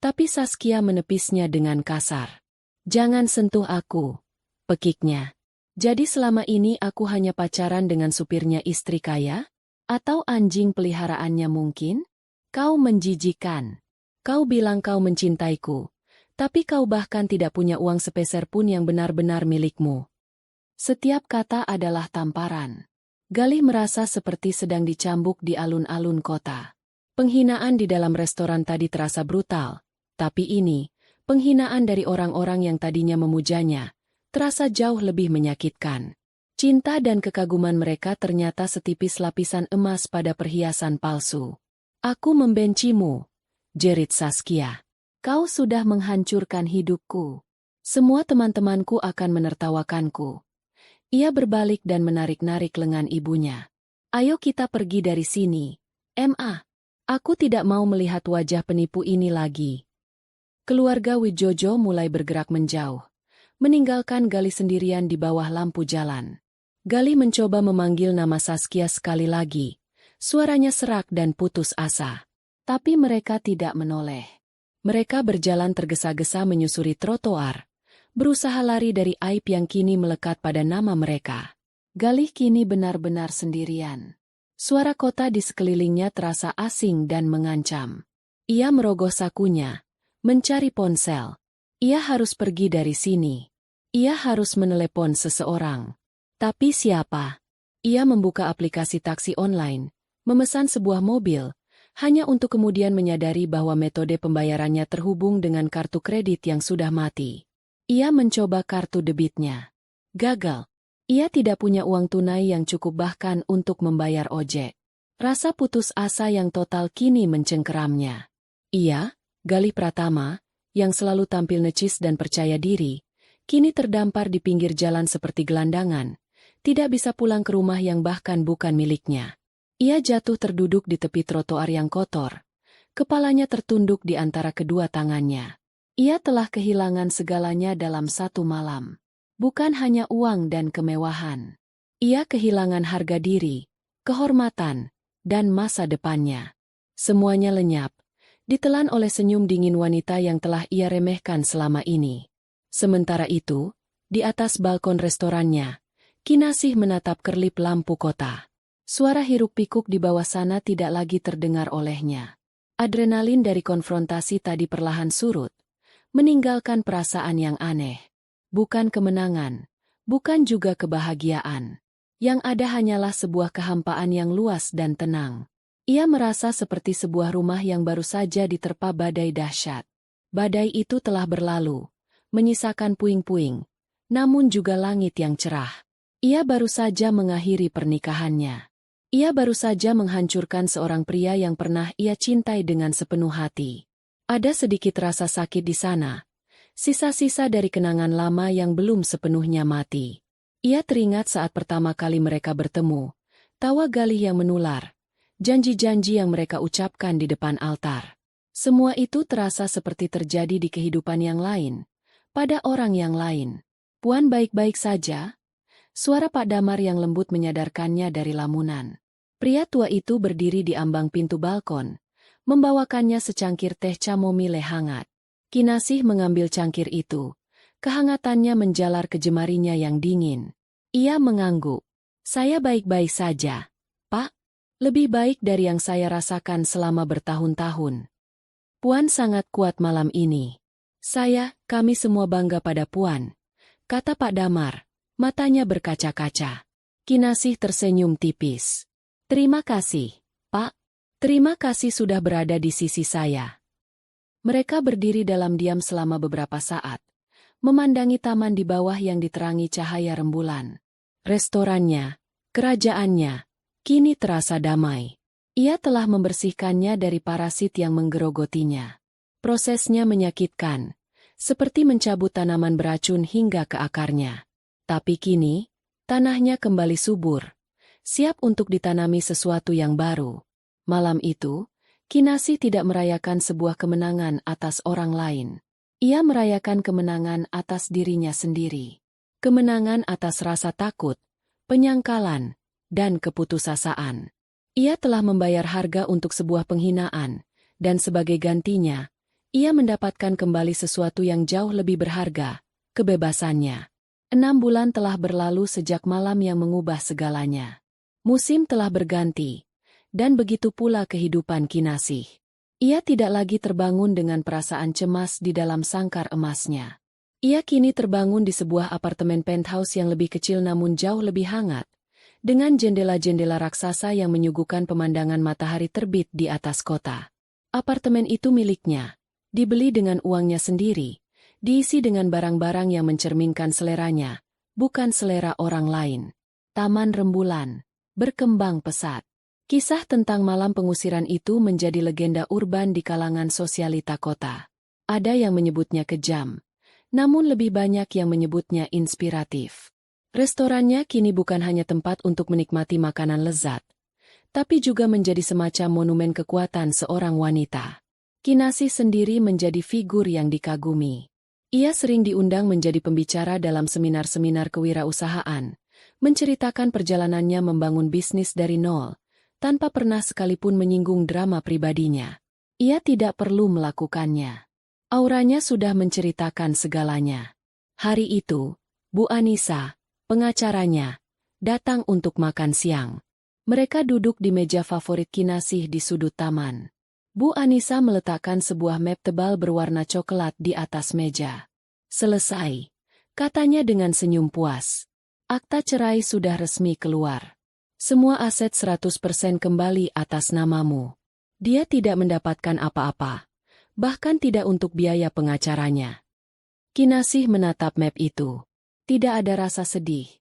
tapi Saskia menepisnya dengan kasar. "Jangan sentuh aku," pekiknya. "Jadi selama ini aku hanya pacaran dengan supirnya istri kaya? Atau anjing peliharaannya mungkin? Kau menjijikan. Kau bilang kau mencintaiku, Tapi kau bahkan tidak punya uang sepeser pun yang benar-benar milikmu. Setiap kata adalah tamparan. Galih merasa seperti sedang dicambuk di alun-alun kota. Penghinaan di dalam restoran tadi terasa brutal, tapi ini, penghinaan dari orang-orang yang tadinya memujanya, terasa jauh lebih menyakitkan. Cinta dan kekaguman mereka ternyata setipis lapisan emas pada perhiasan palsu. Aku membencimu, jerit Saskia. Kau sudah menghancurkan hidupku. Semua teman-temanku akan menertawakanku. Ia berbalik dan menarik-narik lengan ibunya. Ayo kita pergi dari sini, Ma. Aku tidak mau melihat wajah penipu ini lagi. Keluarga Wijojo mulai bergerak menjauh, meninggalkan Galih sendirian di bawah lampu jalan. Galih mencoba memanggil nama Saskia sekali lagi. Suaranya serak dan putus asa. Tapi mereka tidak menoleh. Mereka berjalan tergesa-gesa menyusuri trotoar, berusaha lari dari aib yang kini melekat pada nama mereka. Galih kini benar-benar sendirian. Suara kota di sekelilingnya terasa asing dan mengancam. Ia merogoh sakunya, mencari ponsel. Ia harus pergi dari sini. Ia harus menelepon seseorang. Tapi siapa? Ia membuka aplikasi taksi online, memesan sebuah mobil, hanya untuk kemudian menyadari bahwa metode pembayarannya terhubung dengan kartu kredit yang sudah mati. Ia mencoba kartu debitnya. Gagal. Ia tidak punya uang tunai yang cukup bahkan untuk membayar ojek. Rasa putus asa yang total kini mencengkeramnya. Ia, Galih Pratama, yang selalu tampil necis dan percaya diri, kini terdampar di pinggir jalan seperti gelandangan, tidak bisa pulang ke rumah yang bahkan bukan miliknya. Ia jatuh terduduk di tepi trotoar yang kotor. Kepalanya tertunduk di antara kedua tangannya. Ia telah kehilangan segalanya dalam satu malam. Bukan hanya uang dan kemewahan. Ia kehilangan harga diri, kehormatan, dan masa depannya. Semuanya lenyap, ditelan oleh senyum dingin wanita yang telah ia remehkan selama ini. Sementara itu, di atas balkon restorannya, Kinasih menatap kerlip lampu kota. Suara hiruk-pikuk di bawah sana tidak lagi terdengar olehnya. Adrenalin dari konfrontasi tadi perlahan surut, meninggalkan perasaan yang aneh. Bukan kemenangan, bukan juga kebahagiaan. Yang ada hanyalah sebuah kehampaan yang luas dan tenang. Ia merasa seperti sebuah rumah yang baru saja diterpa badai dahsyat. Badai itu telah berlalu, menyisakan puing-puing, namun juga langit yang cerah. Ia baru saja mengakhiri pernikahannya. Ia baru saja menghancurkan seorang pria yang pernah ia cintai dengan sepenuh hati. Ada sedikit rasa sakit di sana. Sisa-sisa dari kenangan lama yang belum sepenuhnya mati. Ia teringat saat pertama kali mereka bertemu. Tawa Galih yang menular. Janji-janji yang mereka ucapkan di depan altar. Semua itu terasa seperti terjadi di kehidupan yang lain. Pada orang yang lain. Puan baik-baik saja? Suara Pak Damar yang lembut menyadarkannya dari lamunan. Pria tua itu berdiri di ambang pintu balkon, membawakannya secangkir teh chamomile hangat. Kinasih mengambil cangkir itu. Kehangatannya menjalar ke jemarinya yang dingin. Ia mengangguk. Saya baik-baik saja, Pak. Lebih baik dari yang saya rasakan selama bertahun-tahun. Puan sangat kuat malam ini. Kami semua bangga pada Puan, kata Pak Damar. Matanya berkaca-kaca. Kinasih tersenyum tipis. Terima kasih, Pak. Terima kasih sudah berada di sisi saya. Mereka berdiri dalam diam selama beberapa saat, memandangi taman di bawah yang diterangi cahaya rembulan. Restorannya, kerajaannya, kini terasa damai. Ia telah membersihkannya dari parasit yang menggerogotinya. Prosesnya menyakitkan, seperti mencabut tanaman beracun hingga ke akarnya. Tapi kini, tanahnya kembali subur, siap untuk ditanami sesuatu yang baru. Malam itu, Kinasih tidak merayakan sebuah kemenangan atas orang lain. Ia merayakan kemenangan atas dirinya sendiri. Kemenangan atas rasa takut, penyangkalan, dan keputusasaan. Ia telah membayar harga untuk sebuah penghinaan, dan sebagai gantinya, ia mendapatkan kembali sesuatu yang jauh lebih berharga, kebebasannya. 6 bulan telah berlalu sejak malam yang mengubah segalanya. Musim telah berganti, dan begitu pula kehidupan Kinasih. Ia tidak lagi terbangun dengan perasaan cemas di dalam sangkar emasnya. Ia kini terbangun di sebuah apartemen penthouse yang lebih kecil namun jauh lebih hangat, dengan jendela-jendela raksasa yang menyuguhkan pemandangan matahari terbit di atas kota. Apartemen itu miliknya, dibeli dengan uangnya sendiri, diisi dengan barang-barang yang mencerminkan seleranya, bukan selera orang lain. Taman rembulan, berkembang pesat. Kisah tentang malam pengusiran itu menjadi legenda urban di kalangan sosialita kota. Ada yang menyebutnya kejam, namun lebih banyak yang menyebutnya inspiratif. Restorannya kini bukan hanya tempat untuk menikmati makanan lezat, tapi juga menjadi semacam monumen kekuatan seorang wanita. Kinasih sendiri menjadi figur yang dikagumi. Ia sering diundang menjadi pembicara dalam seminar-seminar kewirausahaan, menceritakan perjalanannya membangun bisnis dari nol, tanpa pernah sekalipun menyinggung drama pribadinya. Ia tidak perlu melakukannya. Auranya sudah menceritakan segalanya. Hari itu, Bu Anissa, pengacaranya, datang untuk makan siang. Mereka duduk di meja favorit Kinasih di sudut taman. Bu Anissa meletakkan sebuah map tebal berwarna coklat di atas meja. Selesai, katanya dengan senyum puas. Akta cerai sudah resmi keluar. Semua aset 100% kembali atas namamu. Dia tidak mendapatkan apa-apa, bahkan tidak untuk biaya pengacaranya. Kinasih menatap map itu. Tidak ada rasa sedih.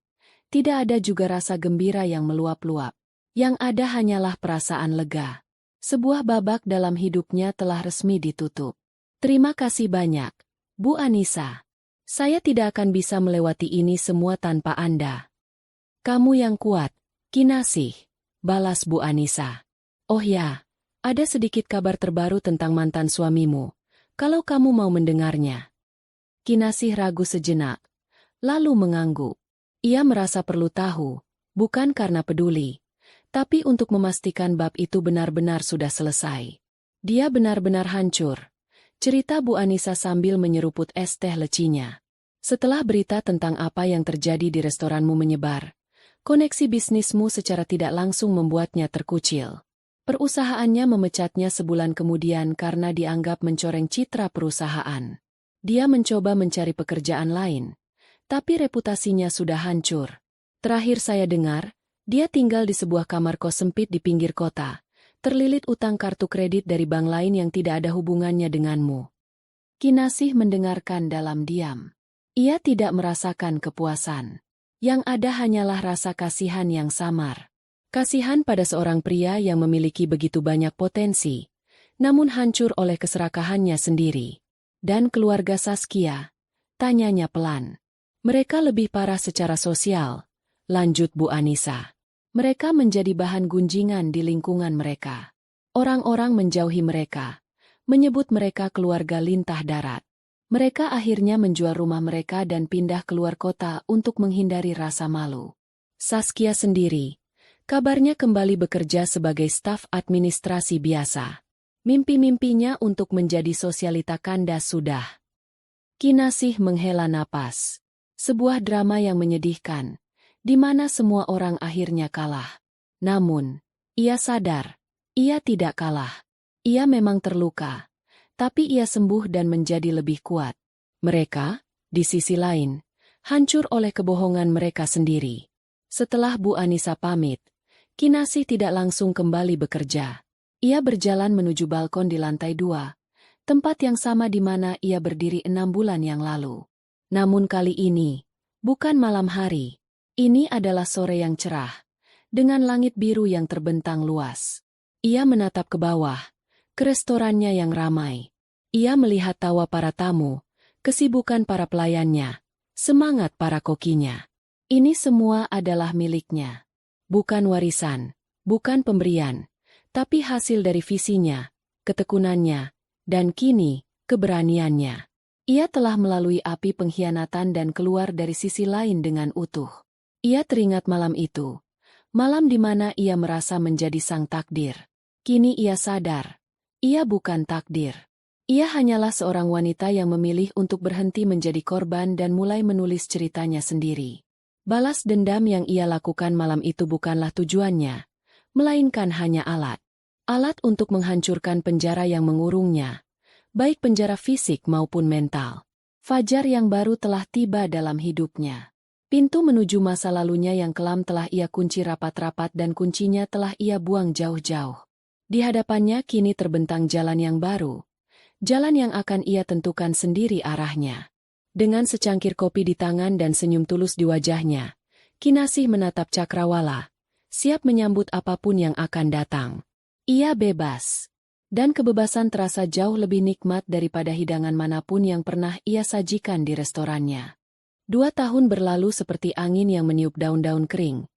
Tidak ada juga rasa gembira yang meluap-luap. Yang ada hanyalah perasaan lega. Sebuah babak dalam hidupnya telah resmi ditutup. Terima kasih banyak, Bu Anissa. Saya tidak akan bisa melewati ini semua tanpa Anda. Kamu yang kuat, Kinasih, balas Bu Anissa. Oh ya, ada sedikit kabar terbaru tentang mantan suamimu, kalau kamu mau mendengarnya. Kinasih ragu sejenak, lalu mengangguk. Ia merasa perlu tahu, bukan karena peduli, tapi untuk memastikan bab itu benar-benar sudah selesai. Dia benar-benar hancur. Cerita Bu Anissa sambil menyeruput es teh lecinya. Setelah berita tentang apa yang terjadi di restoranmu menyebar, koneksi bisnismu secara tidak langsung membuatnya terkucil. Perusahaannya memecatnya sebulan kemudian karena dianggap mencoreng citra perusahaan. Dia mencoba mencari pekerjaan lain, tapi reputasinya sudah hancur. Terakhir saya dengar, dia tinggal di sebuah kamar kos sempit di pinggir kota, terlilit utang kartu kredit dari bank lain yang tidak ada hubungannya denganmu. Kinasih mendengarkan dalam diam. Ia tidak merasakan kepuasan. Yang ada hanyalah rasa kasihan yang samar. Kasihan pada seorang pria yang memiliki begitu banyak potensi, namun hancur oleh keserakahannya sendiri. Dan keluarga Saskia? Tanyanya pelan. Mereka lebih parah secara sosial, lanjut Bu Anissa. Mereka menjadi bahan gunjingan di lingkungan mereka. Orang-orang menjauhi mereka, menyebut mereka keluarga lintah darat. Mereka akhirnya menjual rumah mereka dan pindah keluar kota untuk menghindari rasa malu. Saskia sendiri, kabarnya kembali bekerja sebagai staf administrasi biasa. Mimpi-mimpinya untuk menjadi sosialita kandas sudah. Kinasih menghela napas. Sebuah drama yang menyedihkan, di mana semua orang akhirnya kalah. Namun, ia sadar, ia tidak kalah. Ia memang terluka, tapi ia sembuh dan menjadi lebih kuat. Mereka, di sisi lain, hancur oleh kebohongan mereka sendiri. Setelah Bu Anissa pamit, Kinasih tidak langsung kembali bekerja. Ia berjalan menuju balkon di lantai 2, tempat yang sama di mana ia berdiri 6 bulan yang lalu. Namun kali ini, bukan malam hari. Ini adalah sore yang cerah, dengan langit biru yang terbentang luas. Ia menatap ke bawah, ke restorannya yang ramai. Ia melihat tawa para tamu, kesibukan para pelayannya, semangat para kokinya. Ini semua adalah miliknya. Bukan warisan, bukan pemberian, tapi hasil dari visinya, ketekunannya, dan kini, keberaniannya. Ia telah melalui api pengkhianatan dan keluar dari sisi lain dengan utuh. Ia teringat malam itu, malam di mana ia merasa menjadi sang takdir. Kini ia sadar, ia bukan takdir. Ia hanyalah seorang wanita yang memilih untuk berhenti menjadi korban dan mulai menulis ceritanya sendiri. Balas dendam yang ia lakukan malam itu bukanlah tujuannya, melainkan hanya alat. Alat untuk menghancurkan penjara yang mengurungnya, baik penjara fisik maupun mental. Fajar yang baru telah tiba dalam hidupnya. Pintu menuju masa lalunya yang kelam telah ia kunci rapat-rapat dan kuncinya telah ia buang jauh-jauh. Di hadapannya kini terbentang jalan yang baru. Jalan yang akan ia tentukan sendiri arahnya. Dengan secangkir kopi di tangan dan senyum tulus di wajahnya, Kinasih menatap Cakrawala, siap menyambut apapun yang akan datang. Ia bebas. Dan kebebasan terasa jauh lebih nikmat daripada hidangan manapun yang pernah ia sajikan di restorannya. 2 tahun berlalu seperti angin yang meniup daun-daun kering,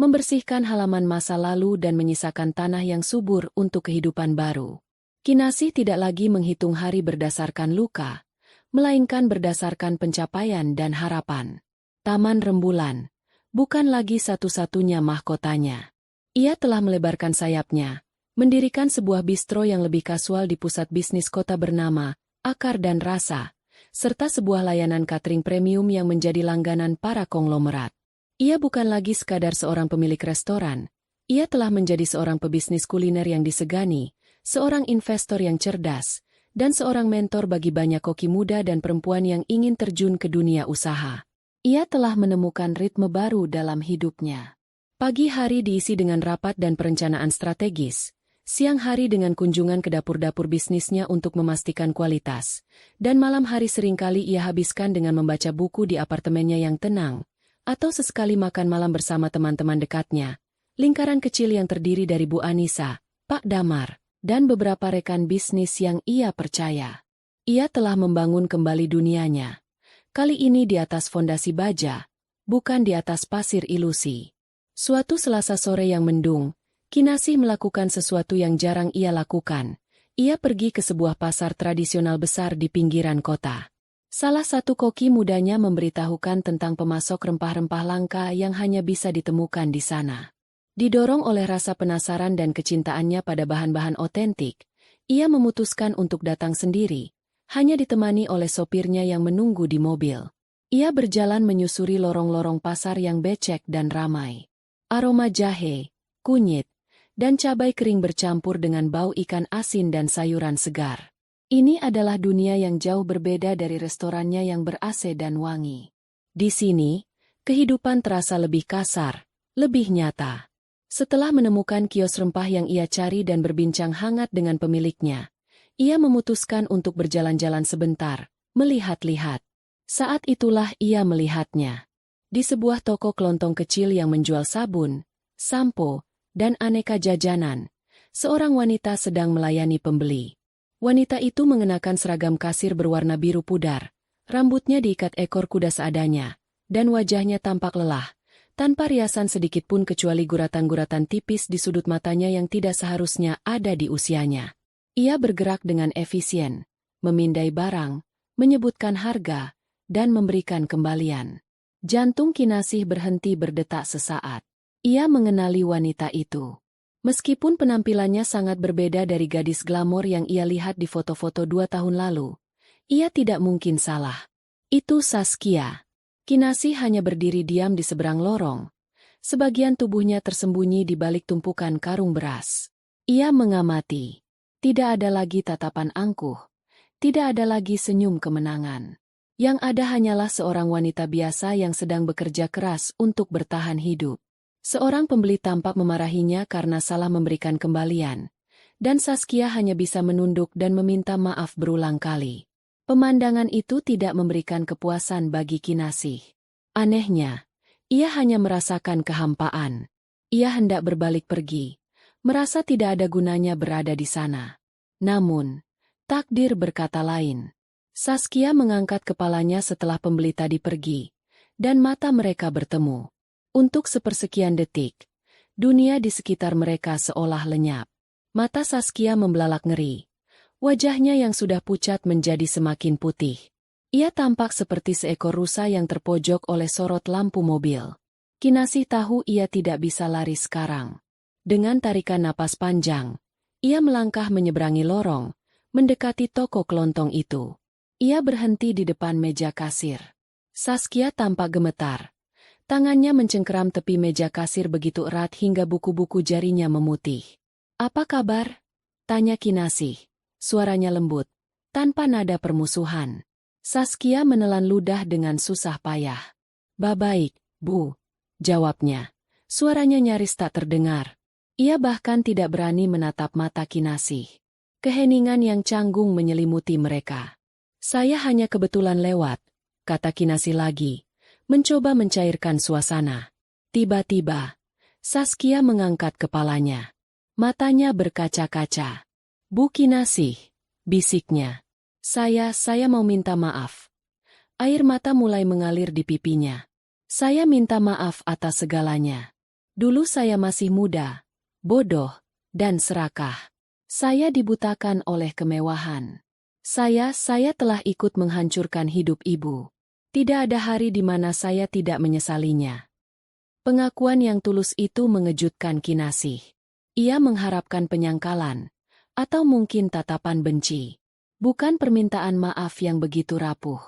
membersihkan halaman masa lalu dan menyisakan tanah yang subur untuk kehidupan baru. Kinasih tidak lagi menghitung hari berdasarkan luka, melainkan berdasarkan pencapaian dan harapan. Taman Rembulan bukan lagi satu-satunya mahkotanya. Ia telah melebarkan sayapnya, mendirikan sebuah bistro yang lebih kasual di pusat bisnis kota bernama Akar dan Rasa, serta sebuah layanan catering premium yang menjadi langganan para konglomerat. Ia bukan lagi sekadar seorang pemilik restoran, ia telah menjadi seorang pebisnis kuliner yang disegani, seorang investor yang cerdas, dan seorang mentor bagi banyak koki muda dan perempuan yang ingin terjun ke dunia usaha. Ia telah menemukan ritme baru dalam hidupnya. Pagi hari diisi dengan rapat dan perencanaan strategis, siang hari dengan kunjungan ke dapur-dapur bisnisnya untuk memastikan kualitas, dan malam hari seringkali ia habiskan dengan membaca buku di apartemennya yang tenang, atau sesekali makan malam bersama teman-teman dekatnya, lingkaran kecil yang terdiri dari Bu Anissa, Pak Damar, dan beberapa rekan bisnis yang ia percaya. Ia telah membangun kembali dunianya. Kali ini di atas fondasi baja, bukan di atas pasir ilusi. Suatu Selasa sore yang mendung, Kinasih melakukan sesuatu yang jarang ia lakukan. Ia pergi ke sebuah pasar tradisional besar di pinggiran kota. Salah satu koki mudanya memberitahukan tentang pemasok rempah-rempah langka yang hanya bisa ditemukan di sana. Didorong oleh rasa penasaran dan kecintaannya pada bahan-bahan otentik, ia memutuskan untuk datang sendiri, hanya ditemani oleh sopirnya yang menunggu di mobil. Ia berjalan menyusuri lorong-lorong pasar yang becek dan ramai. Aroma jahe, kunyit, dan cabai kering bercampur dengan bau ikan asin dan sayuran segar. Ini adalah dunia yang jauh berbeda dari restorannya yang ber-AC dan wangi. Di sini, kehidupan terasa lebih kasar, lebih nyata. Setelah menemukan kios rempah yang ia cari dan berbincang hangat dengan pemiliknya, ia memutuskan untuk berjalan-jalan sebentar, melihat-lihat. Saat itulah ia melihatnya. Di sebuah toko kelontong kecil yang menjual sabun, sampo, dan aneka jajanan, seorang wanita sedang melayani pembeli. Wanita itu mengenakan seragam kasir berwarna biru pudar, rambutnya diikat ekor kuda seadanya, dan wajahnya tampak lelah, tanpa riasan sedikit pun kecuali guratan-guratan tipis di sudut matanya yang tidak seharusnya ada di usianya. Ia bergerak dengan efisien, memindai barang, menyebutkan harga, dan memberikan kembalian. Jantung Kinasih berhenti berdetak sesaat. Ia mengenali wanita itu. Meskipun penampilannya sangat berbeda dari gadis glamor yang ia lihat di foto-foto 2 tahun lalu, ia tidak mungkin salah. Itu Saskia. Kinasih hanya berdiri diam di seberang lorong. Sebagian tubuhnya tersembunyi di balik tumpukan karung beras. Ia mengamati. Tidak ada lagi tatapan angkuh. Tidak ada lagi senyum kemenangan. Yang ada hanyalah seorang wanita biasa yang sedang bekerja keras untuk bertahan hidup. Seorang pembeli tampak memarahinya karena salah memberikan kembalian, dan Saskia hanya bisa menunduk dan meminta maaf berulang kali. Pemandangan itu tidak memberikan kepuasan bagi Kinasih. Anehnya, ia hanya merasakan kehampaan. Ia hendak berbalik pergi, merasa tidak ada gunanya berada di sana. Namun, takdir berkata lain. Saskia mengangkat kepalanya setelah pembeli tadi pergi, dan mata mereka bertemu. Untuk sepersekian detik, dunia di sekitar mereka seolah lenyap. Mata Saskia membelalak ngeri. Wajahnya yang sudah pucat menjadi semakin putih. Ia tampak seperti seekor rusa yang terpojok oleh sorot lampu mobil. Kinasih tahu ia tidak bisa lari sekarang. Dengan tarikan napas panjang, ia melangkah menyeberangi lorong, mendekati toko kelontong itu. Ia berhenti di depan meja kasir. Saskia tampak gemetar. Tangannya mencengkeram tepi meja kasir begitu erat hingga buku-buku jarinya memutih. "Apa kabar?" Tanya Kinasih. Suaranya lembut, tanpa nada permusuhan. Saskia menelan ludah dengan susah payah. Baik, Bu, jawabnya. Suaranya nyaris tak terdengar. Ia bahkan tidak berani menatap mata Kinasih. Keheningan yang canggung menyelimuti mereka. Saya hanya kebetulan lewat, kata Kinasih lagi, mencoba mencairkan suasana. Tiba-tiba, Saskia mengangkat kepalanya. Matanya berkaca-kaca. Bu Kinasih, bisiknya. Saya mau minta maaf. Air mata mulai mengalir di pipinya. Saya minta maaf atas segalanya. Dulu saya masih muda, bodoh, dan serakah. Saya dibutakan oleh kemewahan. Saya telah ikut menghancurkan hidup ibu. Tidak ada hari di mana saya tidak menyesalinya. Pengakuan yang tulus itu mengejutkan Kinasih. Ia mengharapkan penyangkalan, atau mungkin tatapan benci. Bukan permintaan maaf yang begitu rapuh.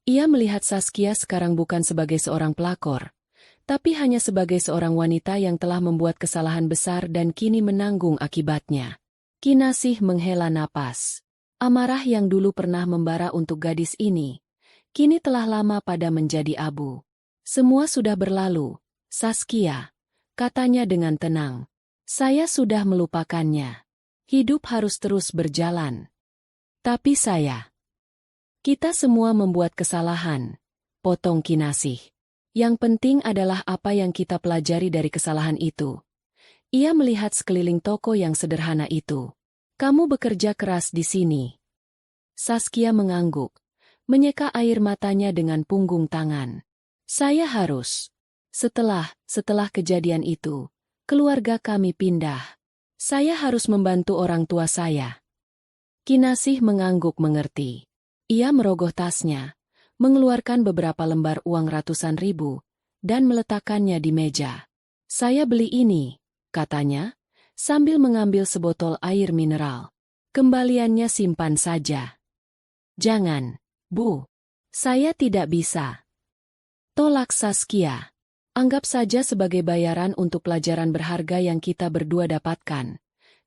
Ia melihat Saskia sekarang bukan sebagai seorang pelakor, tapi hanya sebagai seorang wanita yang telah membuat kesalahan besar dan kini menanggung akibatnya. Kinasih menghela napas. Amarah yang dulu pernah membara untuk gadis ini, kini telah lama pada menjadi abu. Semua sudah berlalu, Saskia, katanya dengan tenang. Saya sudah melupakannya. Hidup harus terus berjalan. Tapi kita semua membuat kesalahan, potong Kinasih. Yang penting adalah apa yang kita pelajari dari kesalahan itu. Ia melihat sekeliling toko yang sederhana itu. Kamu bekerja keras di sini. Saskia mengangguk, menyeka air matanya dengan punggung tangan. Saya harus. Setelah kejadian itu, keluarga kami pindah. Saya harus membantu orang tua saya. Kinasih mengangguk mengerti. Ia merogoh tasnya, mengeluarkan beberapa lembar uang ratusan ribu, dan meletakkannya di meja. Saya beli ini, katanya, sambil mengambil sebotol air mineral. Kembaliannya simpan saja. Jangan, Bu. Saya tidak bisa. Tolak Saskia. Anggap saja sebagai bayaran untuk pelajaran berharga yang kita berdua dapatkan,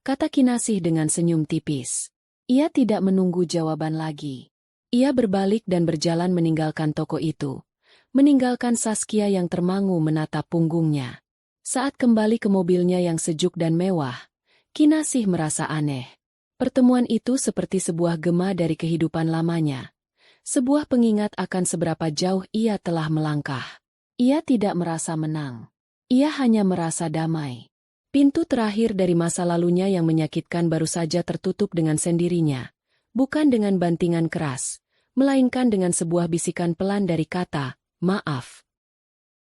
kata Kinasih dengan senyum tipis. Ia tidak menunggu jawaban lagi. Ia berbalik dan berjalan meninggalkan toko itu, meninggalkan Saskia yang termangu menatap punggungnya. Saat kembali ke mobilnya yang sejuk dan mewah, Kinasih merasa aneh. Pertemuan itu seperti sebuah gema dari kehidupan lamanya. Sebuah pengingat akan seberapa jauh ia telah melangkah. Ia tidak merasa menang. Ia hanya merasa damai. Pintu terakhir dari masa lalunya yang menyakitkan baru saja tertutup dengan sendirinya. Bukan dengan bantingan keras, melainkan dengan sebuah bisikan pelan dari kata, maaf.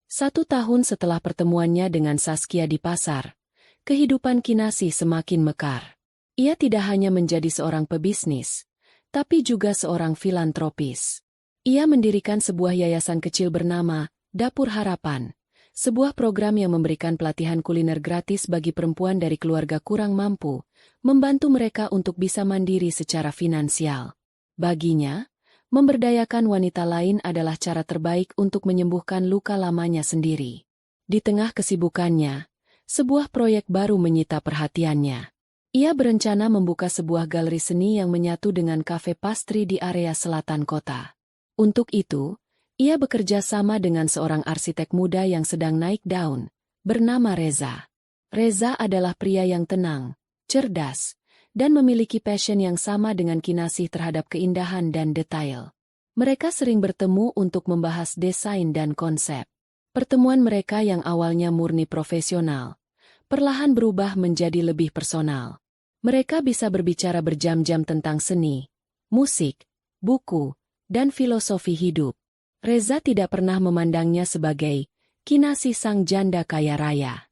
1 tahun setelah pertemuannya dengan Saskia di pasar, kehidupan Kinasih semakin mekar. Ia tidak hanya menjadi seorang pebisnis, tapi juga seorang filantropis. Ia mendirikan sebuah yayasan kecil bernama Dapur Harapan, sebuah program yang memberikan pelatihan kuliner gratis bagi perempuan dari keluarga kurang mampu, membantu mereka untuk bisa mandiri secara finansial. Baginya, memberdayakan wanita lain adalah cara terbaik untuk menyembuhkan luka lamanya sendiri. Di tengah kesibukannya, sebuah proyek baru menyita perhatiannya. Ia berencana membuka sebuah galeri seni yang menyatu dengan kafe pastry di area selatan kota. Untuk itu, ia bekerja sama dengan seorang arsitek muda yang sedang naik daun, bernama Reza. Reza adalah pria yang tenang, cerdas, dan memiliki passion yang sama dengan Kinasih terhadap keindahan dan detail. Mereka sering bertemu untuk membahas desain dan konsep. Pertemuan mereka yang awalnya murni profesional, perlahan berubah menjadi lebih personal. Mereka bisa berbicara berjam-jam tentang seni, musik, buku, dan filosofi hidup. Reza tidak pernah memandangnya sebagai Kinasih sang janda kaya raya.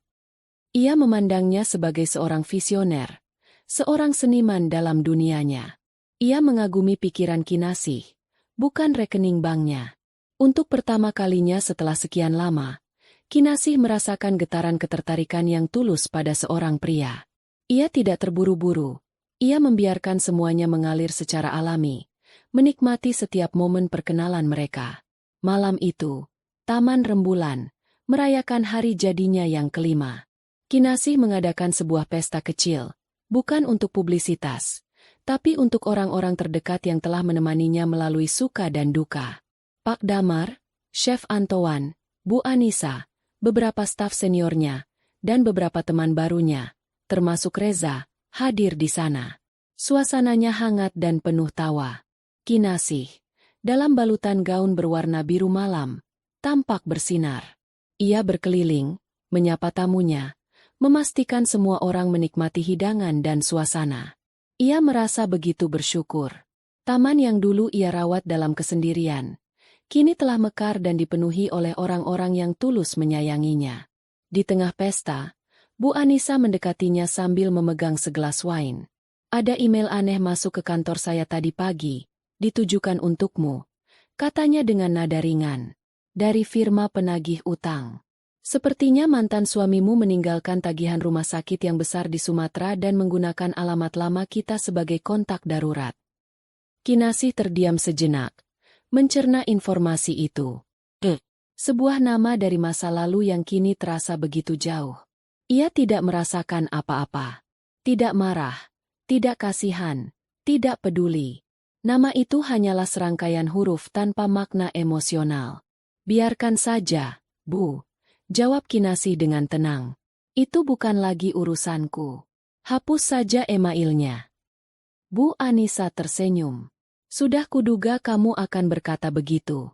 Ia memandangnya sebagai seorang visioner, seorang seniman dalam dunianya. Ia mengagumi pikiran Kinasih, bukan rekening banknya. Untuk pertama kalinya setelah sekian lama, Kinasih merasakan getaran ketertarikan yang tulus pada seorang pria. Ia tidak terburu-buru, ia membiarkan semuanya mengalir secara alami, menikmati setiap momen perkenalan mereka. Malam itu, Taman Rembulan, merayakan hari jadinya yang kelima. Kinasih mengadakan sebuah pesta kecil, Bukan untuk publisitas, tapi untuk orang-orang terdekat yang telah menemaninya melalui suka dan duka. Pak Damar, Chef Antoine, Bu Anissa, beberapa staf seniornya, dan beberapa teman barunya, termasuk Reza, hadir di sana. Suasananya hangat dan penuh tawa. Kinasih, dalam balutan gaun berwarna biru malam, tampak bersinar. Ia berkeliling, menyapa tamunya, memastikan semua orang menikmati hidangan dan suasana. Ia merasa begitu bersyukur. Taman yang dulu ia rawat dalam kesendirian, kini telah mekar dan dipenuhi oleh orang-orang yang tulus menyayanginya. Di tengah pesta, Bu Anissa mendekatinya sambil memegang segelas wine. Ada email aneh masuk ke kantor saya tadi pagi, ditujukan untukmu, katanya dengan nada ringan. Dari firma penagih utang. Sepertinya mantan suamimu meninggalkan tagihan rumah sakit yang besar di Sumatera dan menggunakan alamat lama kita sebagai kontak darurat. Kinasih terdiam sejenak, mencerna informasi itu. Sebuah nama dari masa lalu yang kini terasa begitu jauh. Ia tidak merasakan apa-apa. Tidak marah. Tidak kasihan, tidak peduli. Nama itu hanyalah serangkaian huruf tanpa makna emosional. Biarkan saja, Bu, jawab Kinasih dengan tenang. Itu bukan lagi urusanku. Hapus saja emailnya. Bu Anissa tersenyum. Sudah kuduga kamu akan berkata begitu.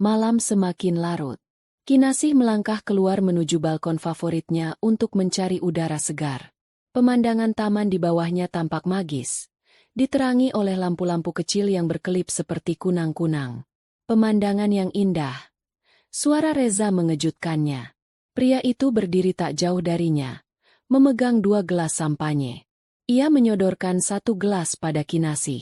Malam semakin larut. Kinasih melangkah keluar menuju balkon favoritnya untuk mencari udara segar. Pemandangan taman di bawahnya tampak magis, diterangi oleh lampu-lampu kecil yang berkelip seperti kunang-kunang. Pemandangan yang indah. Suara Reza mengejutkannya. Pria itu berdiri tak jauh darinya, memegang 2 gelas sampanye. Ia menyodorkan 1 gelas pada Kinasih.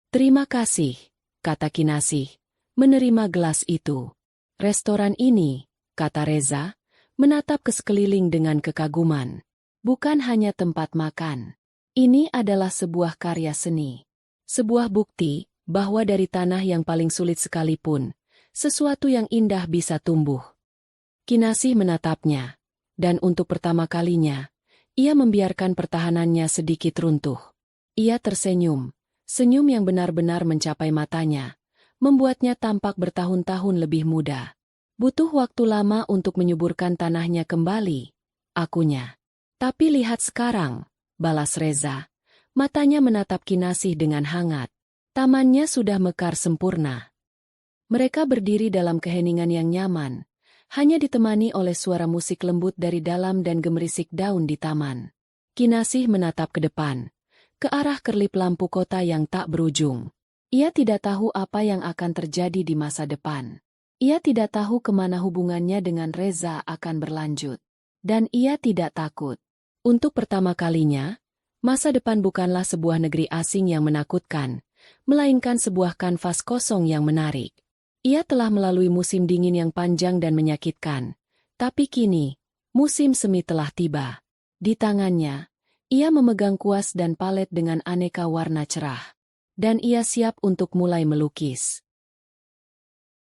Terima kasih, kata Kinasih, menerima gelas itu. Restoran ini, kata Reza, menatap ke sekeliling dengan kekaguman. Bukan hanya tempat makan. Ini adalah sebuah karya seni. Sebuah bukti bahwa dari tanah yang paling sulit sekalipun, sesuatu yang indah bisa tumbuh. Kinasih menatapnya, dan untuk pertama kalinya, ia membiarkan pertahanannya sedikit runtuh. Ia tersenyum, senyum yang benar-benar mencapai matanya, membuatnya tampak bertahun-tahun lebih muda. Butuh waktu lama untuk menyuburkan tanahnya kembali, akunya. Tapi lihat sekarang, balas Reza. Matanya menatap Kinasih dengan hangat. Tamannya sudah mekar sempurna. Mereka berdiri dalam keheningan yang nyaman, hanya ditemani oleh suara musik lembut dari dalam dan gemerisik daun di taman. Kinasih menatap ke depan, ke arah kerlip lampu kota yang tak berujung. Ia tidak tahu apa yang akan terjadi di masa depan. Ia tidak tahu kemana hubungannya dengan Reza akan berlanjut. Dan ia tidak takut. Untuk pertama kalinya, masa depan bukanlah sebuah negeri asing yang menakutkan, melainkan sebuah kanvas kosong yang menarik. Ia telah melalui musim dingin yang panjang dan menyakitkan, tapi kini, musim semi telah tiba. Di tangannya, ia memegang kuas dan palet dengan aneka warna cerah. Dan ia siap untuk mulai melukis.